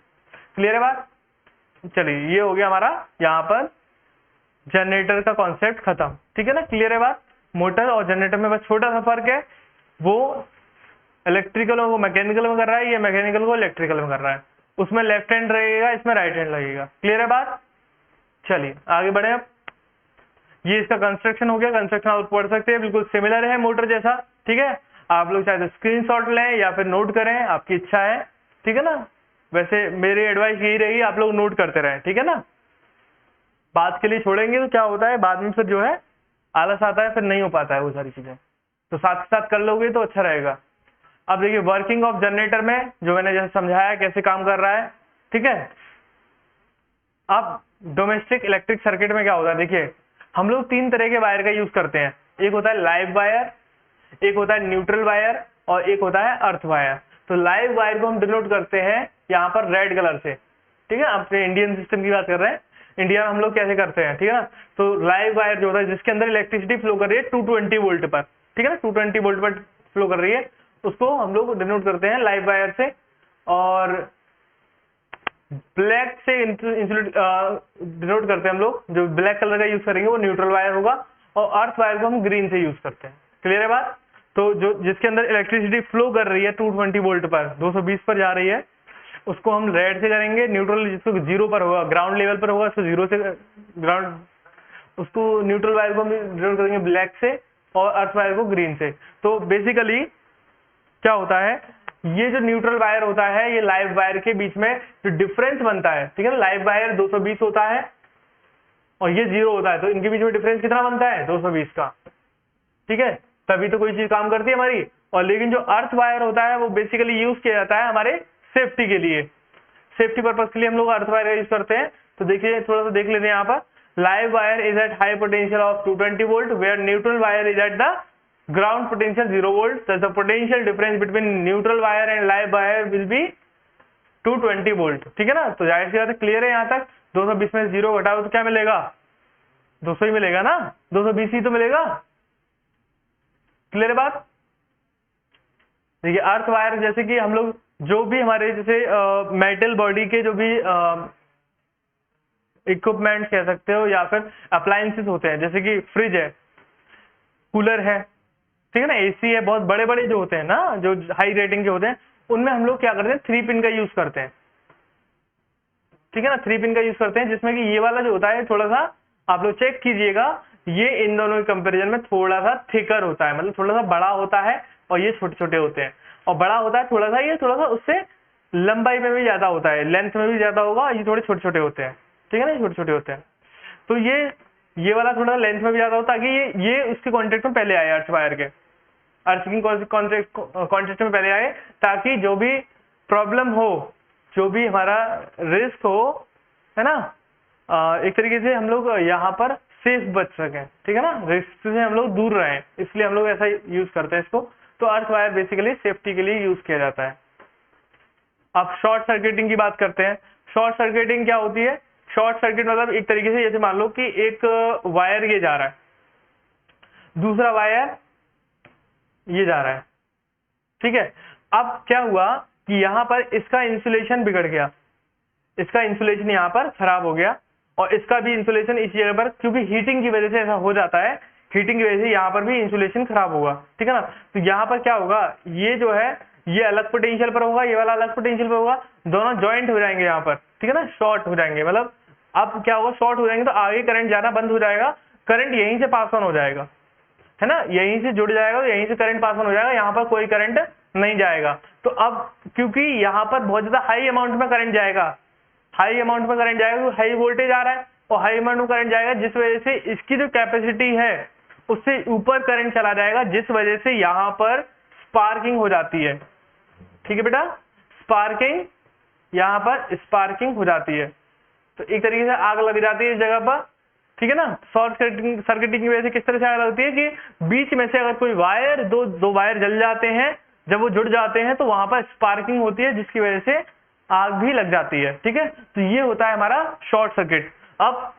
क्लियर है बात, चलिए ये हो गया हमारा यहाँ पर जनरेटर का कॉन्सेप्ट खत्म। ठीक है ना, क्लियर है बात। मोटर और जनरेटर में बस छोटा सा फर्क है, वो इलेक्ट्रिकल को मैकेनिकल में कर रहा है, ये मैकेनिकल को इलेक्ट्रिकल में कर रहा है, उसमें लेफ्ट हैंड रहेगा, इसमें राइट हैंड लगेगा। क्लियर है बात, चलिए आगे बढ़े। अब ये इसका कंस्ट्रक्शन हो गया, कंस्ट्रक्शन आप पढ़ सकते हैं, बिल्कुल सिमिलर है मोटर जैसा। ठीक है, आप लोग चाहे तो स्क्रीनशॉट लें या फिर नोट करें, आपकी इच्छा है। ठीक है ना, वैसे मेरी एडवाइस यही रहेगी आप लोग नोट करते रहें। ठीक है ना, बात के लिए छोड़ेंगे तो क्या होता है बाद में फिर जो है आलस आता है, फिर नहीं हो पाता है वो सारी चीजें, तो साथ साथ कर लोगे तो अच्छा रहेगा। अब देखिए वर्किंग ऑफ जनरेटर में जो मैंने जैसे समझाया कैसे काम कर रहा है। ठीक है, अब डोमेस्टिक इलेक्ट्रिक सर्किट में क्या होता है, देखिए हम लोग तीन तरह के वायर का यूज करते हैं, एक होता है लाइव वायर, एक होता है न्यूट्रल वायर और एक होता है अर्थ वायर। तो लाइव वायर को हम डिनोट करते हैं यहाँ पर रेड कलर से। ठीक है, अपने इंडियन सिस्टम की बात कर रहे हैं, इंडिया में हम लोग कैसे करते हैं। ठीक है ना, तो लाइव वायर जो होता है जिसके अंदर इलेक्ट्रिसिटी फ्लो कर रही है 220 वोल्ट पर। ठीक है ना, 220 वोल्ट पर फ्लो कर रही है, उसको हम लोग डिनोट करते हैं लाइव वायर से। और ब्लैक से डिनोट करते हैं हम लोग, जो ब्लैक कलर का यूज करेंगे वो न्यूट्रल वायर होगा, और अर्थ वायर को हम ग्रीन से यूज करते हैं। क्लियर है बात। तो जो जिसके अंदर इलेक्ट्रिसिटी फ्लो कर रही है 220 वोल्ट पर, 220 पर जा रही है, उसको हम रेड से करेंगे। न्यूट्रल जिसको जीरो पर होगा, ग्राउंड लेवल पर होगा, उसको जीरो से ग्राउंड, उसको न्यूट्रल वायर को हम डिनोट करेंगे ब्लैक से, और अर्थ वायर को ग्रीन से। तो बेसिकली क्या होता है, ये जो न्यूट्रल वायर होता है ये लाइव वायर के बीच में जो डिफरेंस बनता है, ठीक है ना, लाइव वायर 220 होता है और ये 0 होता है, तो इनके बीच में डिफरेंस कितना बनता है 220 का। ठीक है, तभी तो कोई चीज काम करती है हमारी। और लेकिन जो अर्थ वायर होता है वो बेसिकली यूज किया जाता है हमारे सेफ्टी के लिए, सेफ्टी पर्पज के लिए हम लोग अर्थ वायर का यूज करते हैं। तो देखिए थोड़ा सा देख लेते हैं यहाँ पर, live wire is at high potential of 220 volt where neutral wire is at the ground potential 0 volt. Thus the potential difference between neutral wire and live wire will be 220 volt. ठीक है ना, तो जाहिर सी बात है, क्लियर है यहाँ तक। 220 में 0 घटाओ तो क्या मिलेगा, 200 ही मिलेगा ना, 220 ही तो मिलेगा। क्लियर है बात। देखिए अर्थ वायर जैसे कि हम लोग जो भी हमारे जैसे मेटल बॉडी के जो भी इक्विपमेंट्स कह सकते हो या फिर अप्लायंसेस होते हैं, जैसे कि फ्रिज है, कूलर है, ठीक है ना, एसी है, बहुत बड़े बड़े जो होते हैं ना, जो हाई रेटिंग के होते हैं, उनमें हम लोग क्या करते हैं, 3 पिन का यूज करते हैं, ठीक है ना, 3 पिन का यूज करते हैं, जिसमें कि ये वाला जो होता है थोड़ा सा, आप लोग चेक कीजिएगा, ये इन दोनों के कंपैरिजन में थोड़ा सा थिकर होता है, मतलब थोड़ा सा बड़ा होता है, और ये छोटे छोटे होते हैं, और बड़ा होता है थोड़ा सा, ये थोड़ा सा उससे लंबाई में भी ज्यादा होता है, लेंथ में भी ज्यादा होगा, ये थोड़े छोटे छोटे होते हैं, ठीक है ना, छोटे छोटे होते हैं। तो ये वाला थोड़ा लेंथ में भी ज्यादा होता है, ताकि ये उसके कॉन्टेक्ट में पहले आए, अर्थ वायर के अर्थिंग कॉन्टेक्ट में पहले आए, ताकि जो भी प्रॉब्लम हो, जो भी हमारा रिस्क हो, है ना, एक तरीके से हम लोग यहाँ पर सेफ बच सकें, ठीक है ना, रिस्क से हम लोग दूर रहें, इसलिए हम लोग ऐसा यूज करते हैं इसको। तो अर्थ वायर बेसिकली सेफ्टी के लिए यूज किया जाता है। अब शॉर्ट सर्किटिंग की बात करते हैं। शॉर्ट सर्किटिंग क्या होती है? शॉर्ट सर्किट मतलब एक तरीके से जैसे मान लो कि एक वायर ये जा रहा है, दूसरा वायर ये जा रहा है, ठीक है। अब क्या हुआ कि यहाँ पर इसका इंसुलेशन बिगड़ गया, इसका इंसुलेशन यहाँ पर खराब हो गया, और इसका भी इंसुलेशन इस जगह पर, क्योंकि हीटिंग की वजह से ऐसा हो जाता है, हीटिंग की वजह से यहाँ पर भी इंसुलेशन खराब होगा, ठीक है ना। तो यहाँ पर क्या होगा, ये जो है ये अलग पोटेंशियल पर होगा, ये वाला अलग पोटेंशियल पर होगा, दोनों ज्वाइंट हो जाएंगे यहाँ पर, ठीक है ना, शॉर्ट हो जाएंगे। मतलब अब क्या होगा, शॉर्ट हो जाएंगे तो आगे करंट जाना बंद हो जाएगा, करंट यहीं से पास ऑन हो जाएगा, है ना, यहीं से जुड़ जाएगा, यहीं से करंट पास ऑन हो जाएगा, यहाँ पर कोई करंट नहीं जाएगा। तो अब क्योंकि यहाँ पर बहुत ज्यादा हाई अमाउंट में करंट जाएगा, हाई अमाउंट में करंट जाएगा, तो हाई वोल्टेज आ रहा है और हाई अमाउंट में करंट जाएगा, जिस वजह से इसकी जो कैपेसिटी है उससे ऊपर करंट चला जाएगा, जिस वजह से यहाँ पर स्पार्किंग हो जाती है, ठीक है बेटा, स्पार्किंग, यहाँ पर स्पार्किंग हो जाती है। तो एक तरीके से आग लग जाती है इस जगह पर, ठीक है ना। शॉर्ट सर्किटिंग की वजह से किस तरह से आग लगती है कि बीच में से अगर कोई वायर, दो वायर जल जाते हैं, जब वो जुड़ जाते हैं तो वहां पर स्पार्किंग होती है, जिसकी वजह से आग भी लग जाती है, ठीक है। तो ये होता है हमारा शॉर्ट सर्किट। अब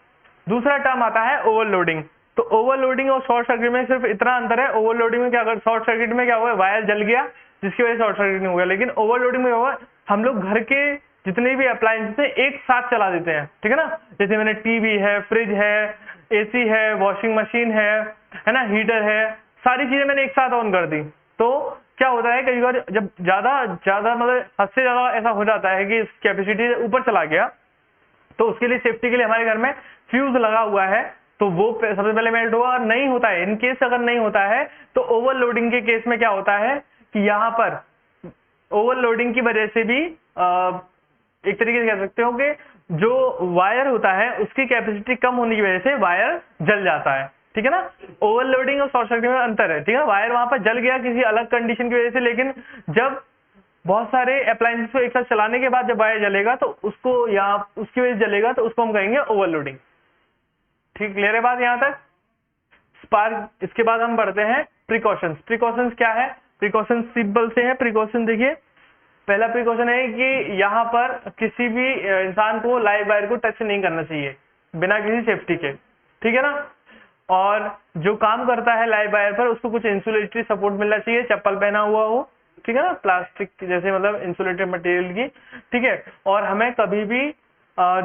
दूसरा टर्म आता है ओवरलोडिंग। तो ओवरलोडिंग और शॉर्ट सर्किट में सिर्फ इतना अंतर है, ओवरलोडिंग में क्या, अगर शॉर्ट सर्किट में क्या हुआ, वायर जल गया जिसकी वजह से शॉर्ट सर्किट हो गया, लेकिन ओवरलोडिंग में हुआ हम लोग घर के जितने भी अप्लायंसेस हैं एक साथ चला देते हैं, ठीक है ना। जैसे मैंने टीवी है, फ्रिज है, एसी है, वॉशिंग मशीन है ना, हीटर है, सारी चीजें मैंने एक साथ ऑन कर दी। तो क्या होता है, कई बार जब ज्यादा मतलब हद से ज्यादा ऐसा हो जाता है कि कैपेसिटी ऊपर चला गया, तो उसके लिए सेफ्टी के लिए हमारे घर में फ्यूज लगा हुआ है, तो वो सबसे पहले मेल्ट होगा। और नहीं होता है, इन केस अगर नहीं होता है तो ओवरलोडिंग के केस में क्या होता है कि यहाँ पर ओवरलोडिंग की वजह से भी एक तरीके से कह सकते हो कि जो वायर होता है उसकी कैपेसिटी कम होने की वजह से वायर जल जाता है, ठीक है ना। ओवरलोडिंग और शॉर्ट सर्किट में अंतर है, ठीक है। वायर वहां पर जल गया किसी अलग कंडीशन की वजह से, लेकिन जब बहुत सारे अप्लायंसेस को एक साथ चलाने के बाद जब वायर जलेगा तो उसको, या उसकी वजह से जलेगा, तो उसको हम कहेंगे ओवरलोडिंग। ठीक, क्लियर है बात यहाँ तक। स्पार्क, इसके बाद हम बढ़ते हैं प्रिकॉशंस। प्रिकॉशंस क्या है? प्रिकॉशन सिंपल से है। प्रिकॉशन देखिए, पहला प्रिकॉशन है कि यहाँ पर किसी भी इंसान को लाइव वायर को टच नहीं करना चाहिए बिना किसी सेफ्टी के, ठीक है ना। और जो काम करता है लाइव वायर पर उसको कुछ इंसुलेटरी सपोर्ट मिलना चाहिए, चप्पल पहना हुआ हो, ठीक है ना, प्लास्टिक जैसे मतलब इंसुलेटेड मटेरियल की, ठीक है। और हमें कभी भी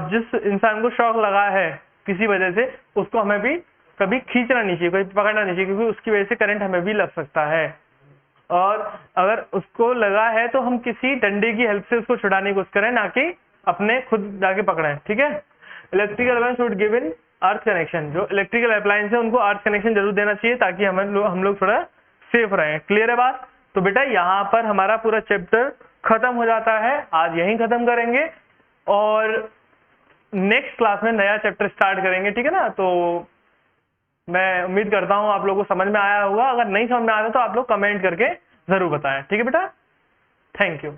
जिस इंसान को शॉक लगा है किसी वजह से, उसको हमें भी कभी खींचना नहीं चाहिए, कोई पकड़ना नहीं चाहिए, क्योंकि उसकी वजह से करंट हमें भी लग सकता है। और अगर उसको लगा है तो हम किसी डंडे की हेल्प से उसको छुड़ाने की कोशिश करें, ना कि अपने खुद जाके पकड़ें, ठीक है। Electrical appliance should give in earth connection. जो इलेक्ट्रिकल अप्लायंस है उनको अर्थ कनेक्शन जरूर देना चाहिए, ताकि हम लोग थोड़ा सेफ रहें। क्लियर है बात? तो बेटा यहाँ पर हमारा पूरा चैप्टर खत्म हो जाता है, आज यहीं खत्म करेंगे और नेक्स्ट क्लास में नया चैप्टर स्टार्ट करेंगे, ठीक है ना। तो मैं उम्मीद करता हूँ आप लोगों को समझ में आया होगा। अगर नहीं समझ में आया तो आप लोग कमेंट करके जरूर बताएं, ठीक है बेटा। Thank you.